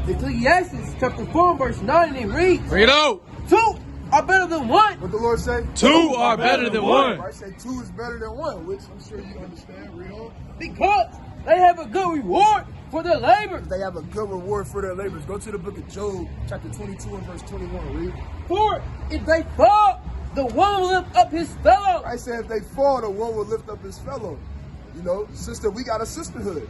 S4: Ecclesiastes chapter 4 verse 9 and it reads,
S3: Bring it out.
S4: two are better than one.
S1: what the Lord say?
S3: Two are better than one.
S1: Right? Say two is better than one, which I'm sure you understand. Read on.
S4: Because they have a good reward for their labor.
S1: They have a good reward for their labors. Go to the book of Job, chapter 22 and verse 21. Read.
S4: For if they fall, the one will lift up his fellow.
S1: I said if they fall, the one will lift up his fellow. You know, sister, we got a sisterhood.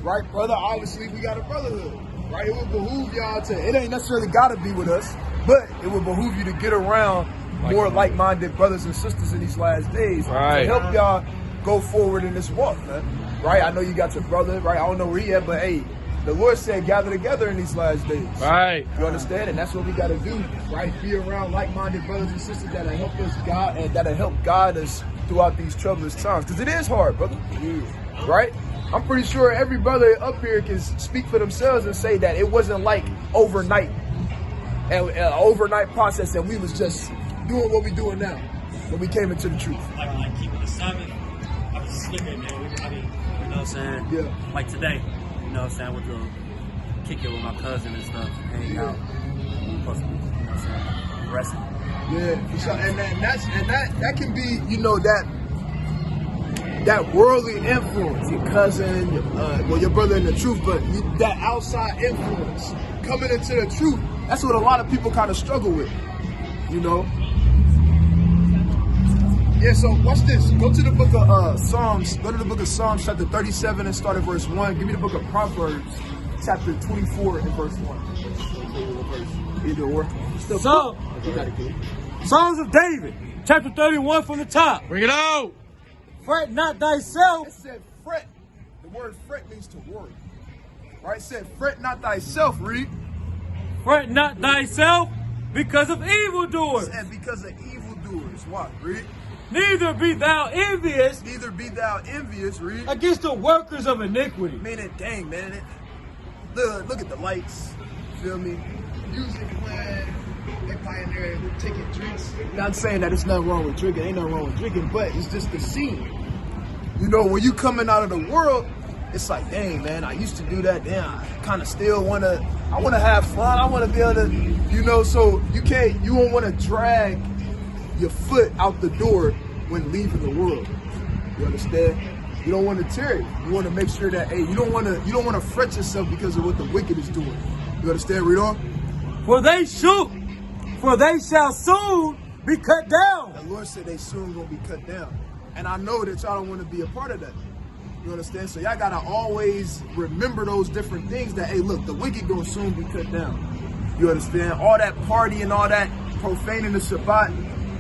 S1: Right, brother, obviously we got a brotherhood. Right, it would behoove y'all to, it ain't necessarily got to be with us, but it would behoove you to get around more like-minded brothers and sisters in these last days.
S3: Right.
S1: To help y'all go forward in this walk, man. Right, I know you got your brother, right, I don't know where he at, but hey, the Lord said gather together in these last days.
S3: Right.
S1: You understand? And that's what we got to do, right? Be around like-minded brothers and sisters that'll help us God and that'll help guide us throughout these troublous times. Because it is hard, brother. Right? I'm pretty sure every brother up here can speak for themselves and say that it wasn't like overnight, an overnight process, and we was just doing what we doing now when we came into the truth.
S7: Like keeping the Sabbath. I was slipping, man. I mean, you know what I'm saying?
S1: Yeah.
S7: Like today, you know what I'm saying? With the kick it with my cousin and stuff, hanging out. Plus, you know what I'm saying? Wrestling.
S1: Yeah, for sure. And that can be, you know, that worldly influence, your cousin, your brother in the truth, but that outside influence coming into the truth, that's what a lot of people kind of struggle with, you know? Yeah, so watch this. Go to the book of Psalms. Go to the book of Psalms chapter 37 and start at verse 1. Give me the book of Proverbs chapter 24 and verse 1. Either or.
S3: So, Songs of David, chapter 31 from the top. Bring it out. Fret not thyself.
S1: It said fret. The word fret means to worry. Right? It said fret not thyself, read.
S3: Fret not thyself because of evildoers.
S1: And because of evildoers. What? Read.
S3: Neither be thou envious.
S1: Neither be thou envious, read.
S3: Against the workers of iniquity.
S1: Meaning, dang, man. Look at the lights. Feel me? Music playing. They probably in there taking drinks. Not saying that it's nothing wrong with drinking. Ain't nothing wrong with drinking, but it's just the scene. You know, when you coming out of the world, it's like, dang, man, I used to do that. Damn, I kind of still want to have fun. I want to be able to, you know, so you don't want to drag your foot out the door when leaving the world. You understand? You don't want to tear it. You want to make sure that, hey, you don't want to fret yourself because of what the wicked is doing. You understand? Read on.
S3: For they shall soon be cut down.
S1: The Lord said they soon gonna be cut down. And I know that y'all don't want to be a part of that. You understand? So y'all gotta always remember those different things that, hey, look, the wicked gonna soon be cut down. You understand? All that partying, all that profaning the Shabbat,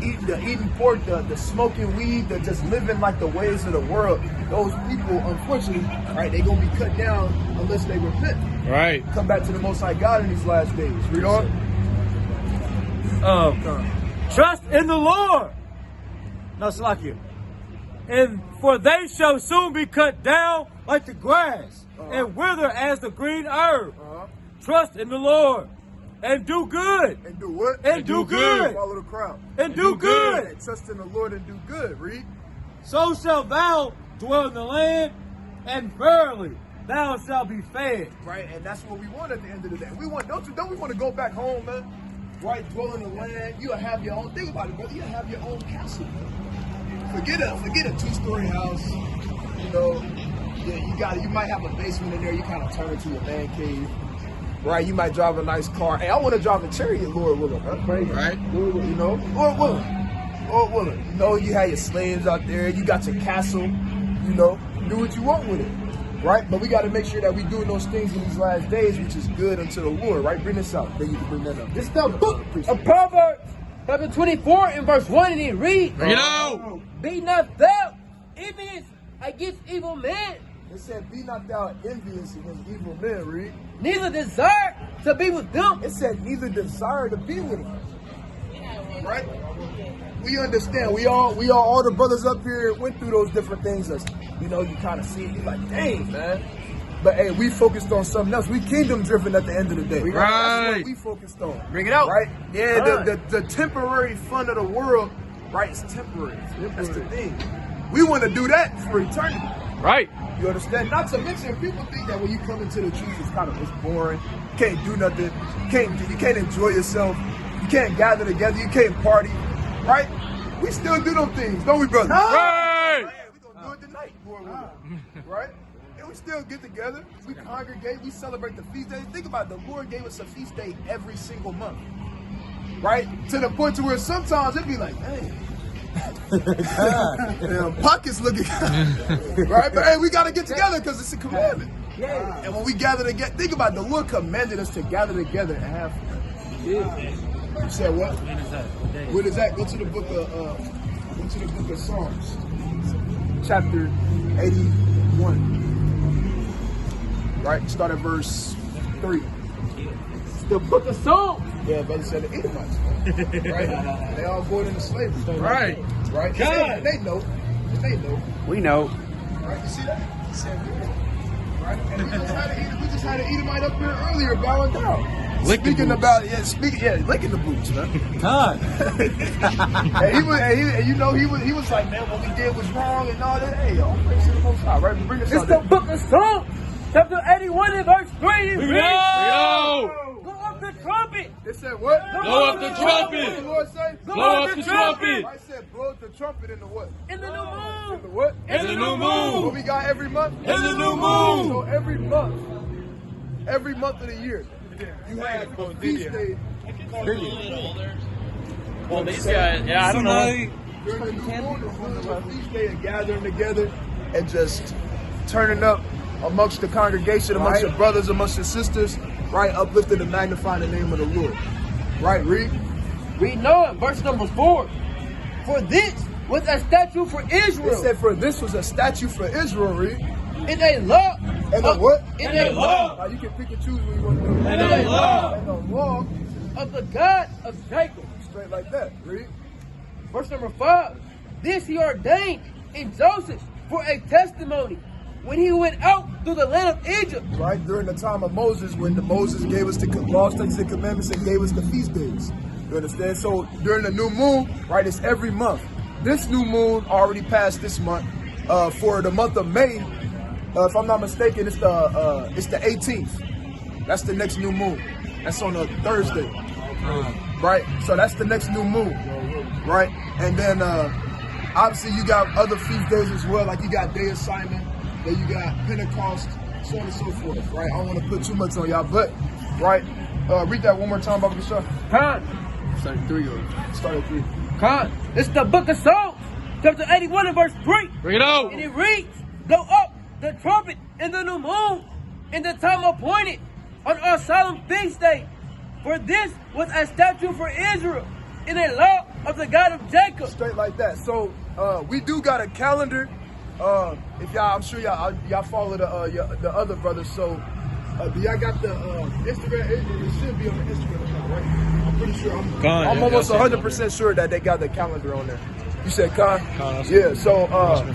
S1: eating pork, the smoking weed, the just living like the ways of the world. Those people, unfortunately, right, they gonna be cut down unless they repent.
S3: Right.
S1: Come back to the Most High God in these last days. Read on.
S3: Trust in the Lord. No, Salakia. And for they shall soon be cut down like the grass and wither as the green herb. Trust in the Lord and do good.
S1: And do what?
S3: And do good.
S1: Follow the crowd.
S3: And do good.
S1: And trust in the Lord and do good. Read.
S3: So shalt thou dwell in the land, and verily thou shalt be fed.
S1: Right, and that's what we want at the end of the day. We want, don't we want to go back home, man? Right, dwell in the land. You'll have your own. Think about it, brother. You'll have your own castle. Forget a 2-story house. You know, yeah, you might have a basement in there. You kind of turn it to a man cave. Right, you might drive a nice car. Hey, I want to drive a chariot, Lord willing. Huh? Right, Lord, you know, Lord willing. Lord willing. You know, you have your slaves out there. You got your castle. You know, do what you want with it. Right, but we got to make sure that we doing those things in these last days, which is good unto the Lord. Right, bring this out. Then you can bring that up.
S4: This is the book of Proverbs, chapter 24 and verse 1, and it reads,
S3: Bring it out.
S4: Be not thou envious against evil men.
S1: It said, be not thou envious against evil men, read.
S4: Neither desire to be with them.
S1: It said, neither desire to be with them. Right? We understand. We all the brothers up here went through those different things. As, you know, you kind of see it, you're like, dang, man. But hey, we focused on something else. We kingdom driven at the end of the day. Right. That's what we focused on.
S3: Bring it out.
S1: Right? Yeah, the temporary fun of the world right? It's temporary. That's the thing. We want to do that for eternity.
S3: Right.
S1: You understand? Not to mention, people think that when you come into the truth, it's boring. You can't do nothing. You can't enjoy yourself. You can't gather together. You can't party. Right? We still do those things, don't we, brother?
S3: Right.
S1: Yeah, we gonna do it tonight, boy. Right? And we still get together. We congregate. We celebrate the feast days. Think about it. The Lord gave us a feast day every single month. Right? To the point to where sometimes it'd be like, hey. Pockets looking right, but hey, we gotta get together because it's a commandment. And when we gather together, think about it, the Lord commanded us to gather together and have fun. You said what? When is that? Go to the book of Psalms, chapter 81. Right, start at verse 3.
S4: The book of Psalms.
S1: Yeah, brother said the Edomites, right? They all born into slavery.
S3: Right.
S1: Right?
S3: God.
S1: They know. They know.
S3: We know.
S1: Right? You see that? Right? And we just had an Edomite up here earlier bowing down. Speaking about, licking the boots, man.
S3: God.
S1: and he was like, man, what we did was wrong and all that. Hey, all praise to the Most High, right? Bring us
S4: It's the book of Psalms, chapter 81 and verse 3.
S3: We know.
S4: Go up the trumpet.
S1: It said what?
S3: Blow up the trumpet.
S1: What did the Lord say?
S3: Blow up the trumpet.
S1: I said blow up the trumpet in the what?
S4: In the new moon.
S1: In the what?
S3: In the new moon.
S1: What we got every month?
S3: In the new moon.
S1: So every month of the year, you have a feast day.
S7: Well, these guys, I don't know.
S1: During the new moon, it's a feast day of gathering together and just turning up amongst the congregation, amongst your brothers, amongst your sisters, right? Uplifting and magnifying the name of the Lord. Right, read.
S4: We know it. Verse number 4. For this was a statute for Israel.
S1: It said, for this was a statute for Israel, read.
S4: In a law.
S1: And a what?
S4: In a law.
S1: Now you can pick and choose what you want to do.
S3: And a law.
S1: And a law.
S4: Of the God of Jacob.
S1: Straight like that, read.
S4: Verse number 5. This he ordained in Joseph for a testimony when he went out through the land of Egypt.
S1: Right, during the time of Moses, when Moses gave us the law, statutes, and commandments and gave us the feast days. You understand? So during the new moon, right, it's every month. This new moon already passed this month. For the month of May, if I'm not mistaken, it's the 18th. That's the next new moon. That's on a Thursday. Right? So that's the next new moon. Right? And then obviously you got other feast days as well, like you got Day of Simon, then you got Pentecost, so on and so forth. Right? I don't want to put too much on y'all, but right. Read that one more time, Baba Bashar.
S4: Khan.
S1: Start at 3.
S4: Khan. It's the book of Psalms, chapter 81 and verse 3.
S3: Bring it out.
S4: And it reads, blow up the trumpet in the new moon, in the time appointed, on our solemn feast day. For this was a statute for Israel, in a law of the God of Jacob.
S1: Straight like that. So we do got a calendar. If y'all, I'm sure y'all follow the other brothers. So do y'all got the Instagram? It should be on the Instagram account, right? I'm pretty sure. I'm almost 100% sure that they got the calendar on there. You said Khan? Yeah. So on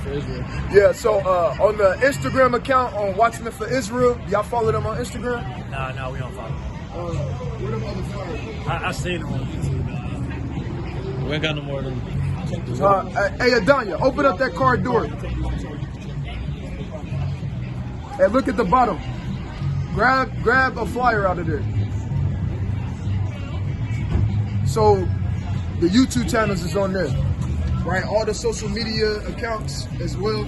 S1: the Instagram account on Watchmen for Israel, y'all follow them on Instagram?
S7: No, we don't follow.
S1: Where them other followers?
S7: I seen them on YouTube.
S3: We ain't got no more of them.
S1: Hey, Adanya, open up that car door. And look at the bottom. Grab a flyer out of there. So the YouTube channels is on there. Right? All the social media accounts as well.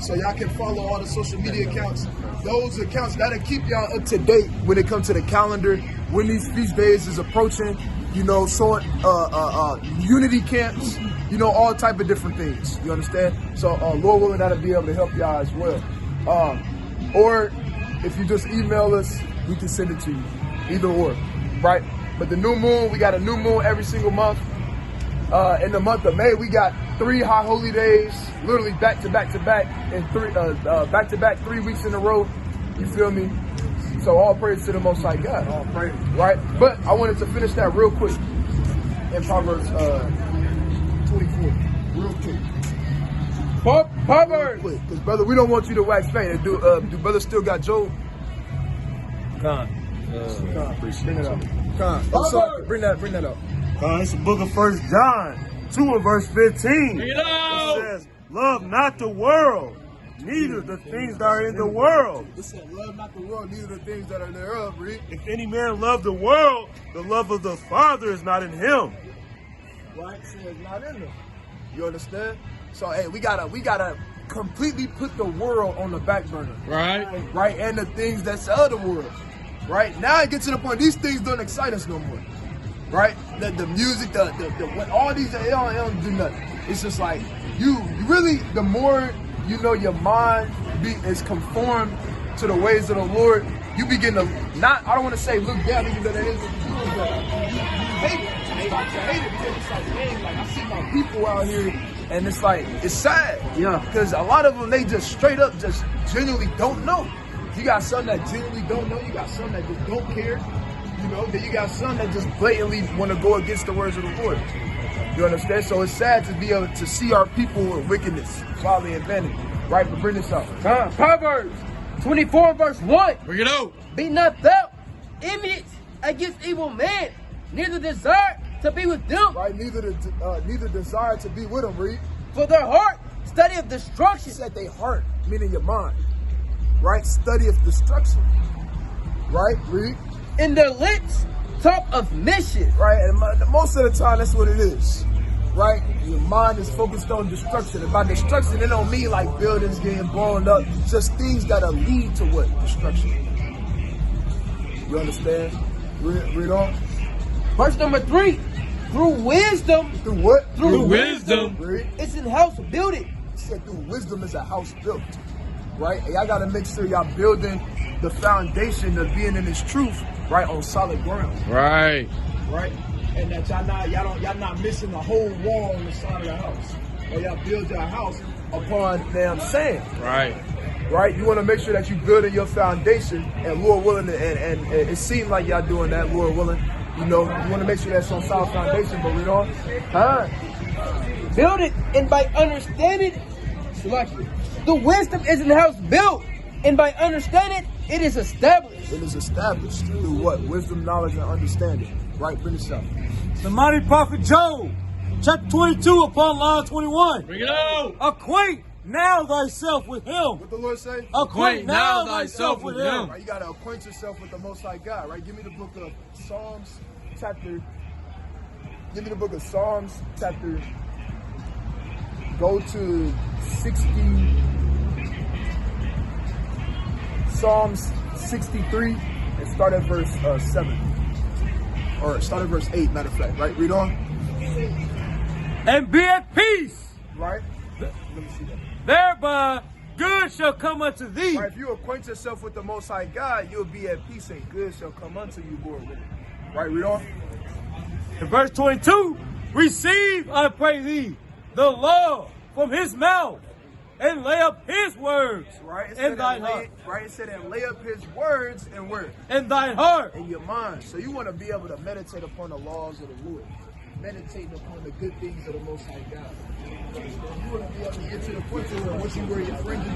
S1: So y'all can follow all the social media accounts. Those accounts that'll keep y'all up to date when it comes to the calendar, when these feast days is approaching, unity camps, all type of different things. You understand? So Lord willing, that'll be able to help y'all as well. Or if you just email us, we can send it to you. Either or, right? But the new moon, we got a new moon every single month. In the month of May, we got 3 high holy days, literally back to back, and 3 weeks in a row. You feel me? So all praise to the Most High God. All praise, right? But I wanted to finish that real quick in Proverbs 24, real quick.
S4: Proverbs.
S1: Because brother, we don't want you to wax faint. Do brother still got Job?
S7: Khan.
S1: Bring it up. Bring that up.
S6: It's the book of 1 John, 2 and verse 15.
S3: Bring it
S6: It
S3: out.
S6: says, love not the world, neither the things that are in the world.
S1: It said, love not the world, neither the things that are thereof, read.
S6: If any man love the world, the love of the Father is not in him.
S1: Right? So it's not in them. You understand? So hey, we gotta completely put the world on the back burner.
S3: Right.
S1: Right? And the things that's of the world. Right? Now it gets to the point, these things don't excite us no more. Right? The music, the what all these it don't do nothing. It's just like you really, the more you know your mind is conformed to the ways of the Lord, you begin to not, I don't want to say look down, even though that is what you're doing, but you hate it. Like, you hate it because it's like, dang, like I see my people out here and it's like, it's sad.
S4: Yeah.
S1: Because a lot of them, they just straight up just genuinely don't know. You got some that genuinely don't know. You got some that just don't care. You know, then you got some that just blatantly want to go against the words of the Lord. You understand? So it's sad to be able to see our people with wickedness, folly, and vanity. Right? But bring this up.
S4: Proverbs 24 verse 1.
S3: Bring it out.
S4: Be not thou envious against evil men, neither desire to be with them.
S1: Right? Neither desire to be with them, read.
S4: For their heart study of destruction.
S1: He said they heart, meaning your mind. Right? Study of destruction. Right? Read.
S4: In their lips talk of mischief.
S1: Right? And most of the time, that's what it is. Right? Your mind is focused on destruction. And by destruction, it don't mean like buildings getting blown up. Just things that'll lead to what? Destruction. You understand? Read on.
S4: Verse number 3. Through wisdom.
S1: Through what?
S3: Through wisdom.
S1: Read.
S4: It's in house building.
S1: He said through wisdom is a house built. Right? And y'all got to make sure y'all building the foundation of being in this truth, right, on solid ground.
S3: Right.
S1: Right? And that y'all not missing the whole wall on the side of the house. Or y'all build your house upon damn sand.
S3: Right.
S1: Right? You want to make sure that you building your foundation, and Lord willing, and it seems like y'all doing that, Lord willing. You know, you want to make sure that's on solid foundation, but we don't.
S4: Build it, and by understanding, the wisdom is in the house built, and by understanding, it is established.
S1: It is established through what? Wisdom, knowledge, and understanding. Right? Bring this up.
S3: The mighty prophet Job, chapter 22, upon line 21. Bring it out. Acquaint now thyself with him.
S1: What the Lord say?
S3: Acquaint now thyself with him.
S1: Right? You got to acquaint yourself with the Most High God. Right? Give me the book of Psalms, chapter. Give me the book of Psalms, chapter. Go to 60. Psalms 63 and start at verse 7. Or start at verse 8, matter of fact, right? Read on.
S3: And be at peace.
S1: Right? Let me see that.
S3: Thereby good shall come unto thee.
S1: Right, if you acquaint yourself with the Most High God, you'll be at peace and good shall come unto you, Lord. Right? Read on.
S3: In verse 22, receive, I pray thee, the law from his mouth, and lay up his words in thine heart.
S1: Right, it said, and lay up his words and word.
S3: In thine heart.
S1: In your mind. So you want to be able to meditate upon the laws of the Lord. Meditate upon the good things of the Most High God. You want to be able to get to the point where once you wear your fringes,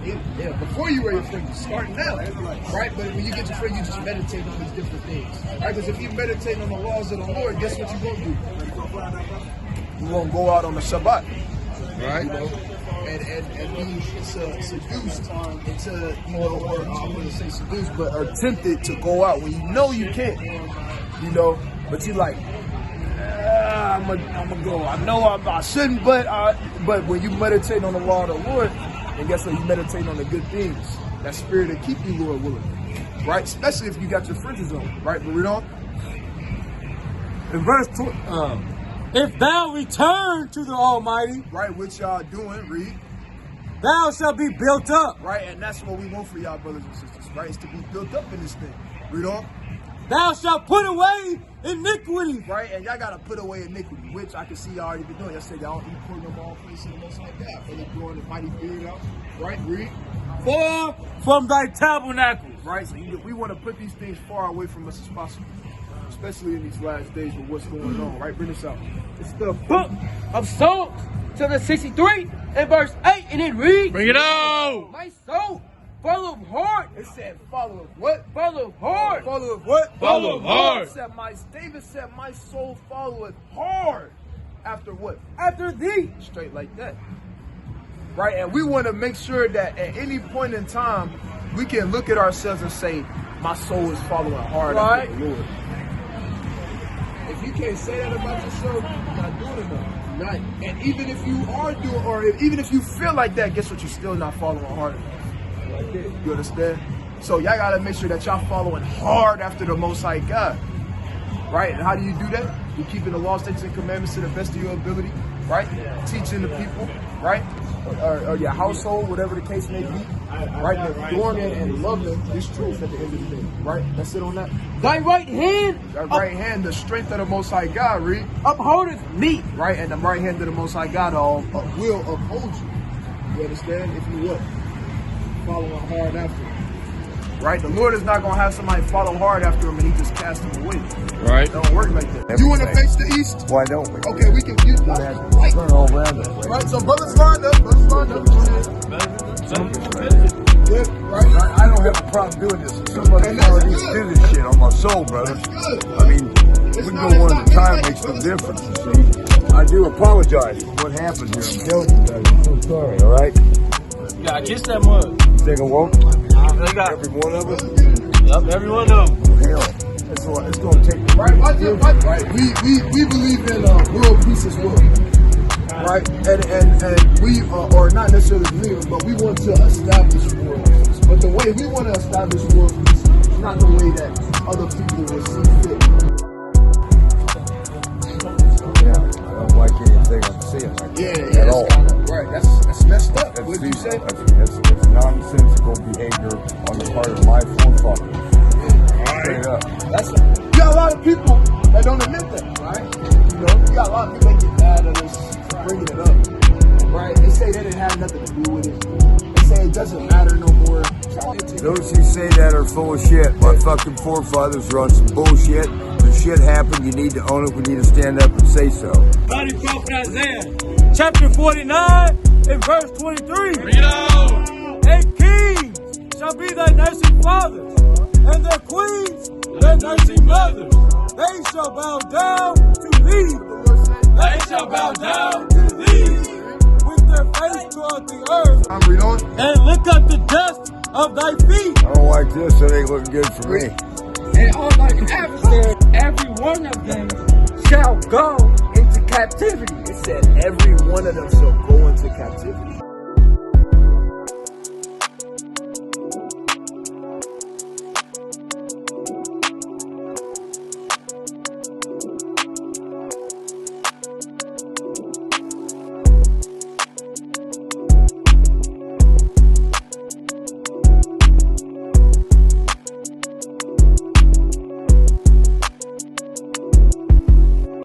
S1: you get, before you wear your fringes, start now. Right? But when you get your fringes, you just meditate on these different things. Right? Because if you meditate on the laws of the Lord, guess what you're going to do? You won't go out on the Shabbat. Right? You know? And be seduced into, you know, or I wouldn't say seduced, but are tempted to go out when you know you can't, you know, but you like, I'm gonna go. I know I shouldn't, but when you meditate on the law of the Lord, and guess what? You meditate on the good things. That spirit will keep you, Lord willing, right? Especially if you got your fringes on, right? But read on.
S3: In verse 2. If thou return to the Almighty,
S1: right, which y'all doing, read.
S3: Thou shalt be built up.
S1: Right, and that's what we want for y'all, brothers and sisters, right? Is to be built up in this thing. Read on.
S3: Thou shalt put away iniquity.
S1: Right, and y'all gotta put away iniquity, which I can see y'all already been doing. Y'all said y'all don't be putting them all places in the Most High God. For they growing the mighty beard out. Right, read.
S3: Far from thy tabernacles.
S1: Right, so we want to put these things far away from us as possible. Especially in these last days with what's going on, right? Bring this out.
S4: It's the book of Psalms, chapter 63 and verse 8, and it reads,
S3: bring it out.
S4: My soul, follow of heart.
S1: It said, follow of what?
S4: Follow of heart.
S1: Follow of what?
S3: Follow of heart.
S1: David said, my soul followeth hard after what?
S4: After thee.
S1: Straight like that. Right? And we want to make sure that at any point in time, we can look at ourselves and say, my soul is following hard after the Lord. If you can't say that about yourself, you're not doing enough. Right. And even if you are doing, or even if you feel like that, guess what? You're still not following hard enough. Like that. You understand? So y'all gotta make sure that y'all following hard after the Most High God. Right? And how do you do that? You keeping the law, statutes, and commandments to the best of your ability. Right? Teaching the people. Right? Or your household, whatever the case may be. Right? Doing it and loving this truth at the end of the day. Right? That's it on that.
S4: Thy right hand.
S1: Thy right hand, the strength of the Most High God, read.
S4: Upholdeth me.
S1: Right? And the right hand of the Most High God will uphold you. You understand? If you what? Following hard after him. Right? The Lord is not going to have somebody follow hard after him and he just cast him away.
S2: Right.
S1: It don't work like that. You want to face the east?
S2: Why don't we?
S1: Okay, we can use that. Right.
S2: Turn all around that way.
S1: Right, so brothers lined up. Good, right?
S2: I don't have a problem doing this. Somebody already used to do this shit on my soul, brother. I mean, we can go one at a time, makes no difference, you see. I do apologize for what happened here. I'm telling you guys, I'm so sorry, all right?
S3: You gotta kiss that mug.
S2: Take a walk.
S3: They got
S2: Every one of us.
S3: Yep, every one of them.
S2: Hell, it's going to take
S1: Right, right. We believe in world peace as well. Right, and we are not necessarily believers, but we want to establish world peace. But the way we want to establish world peace is not the way that other people will see fit.
S2: Yeah, I don't like anything I'm seeing like that at all.
S1: Right, that's messed up. What did you say?
S2: That's nonsensical behavior on the part of my forefathers. Straight up.
S1: You got a lot of people that don't admit that, right? You know, you got a lot of people that get mad at us bringing it up, right? They say that it had nothing to do with it. They say it doesn't matter no more.
S2: Those who say that are full of shit. My fucking forefathers are on some bullshit. When shit happened, you need to own it. We need to stand up and say so.
S3: Mighty prophet Isaiah, chapter 49 and verse 23. Read on. 8 kings shall be thy nursing fathers, and their queens their nursing mothers. They shall bow down to thee. They shall bow down to thee with their face toward the earth.
S1: I'm read on.
S3: And lick up the dust of thy feet.
S2: I don't like this. It ain't looking good for me.
S9: And all thine adversaries, every one of them shall go into captivity.
S1: It said every one of them shall go into captivity.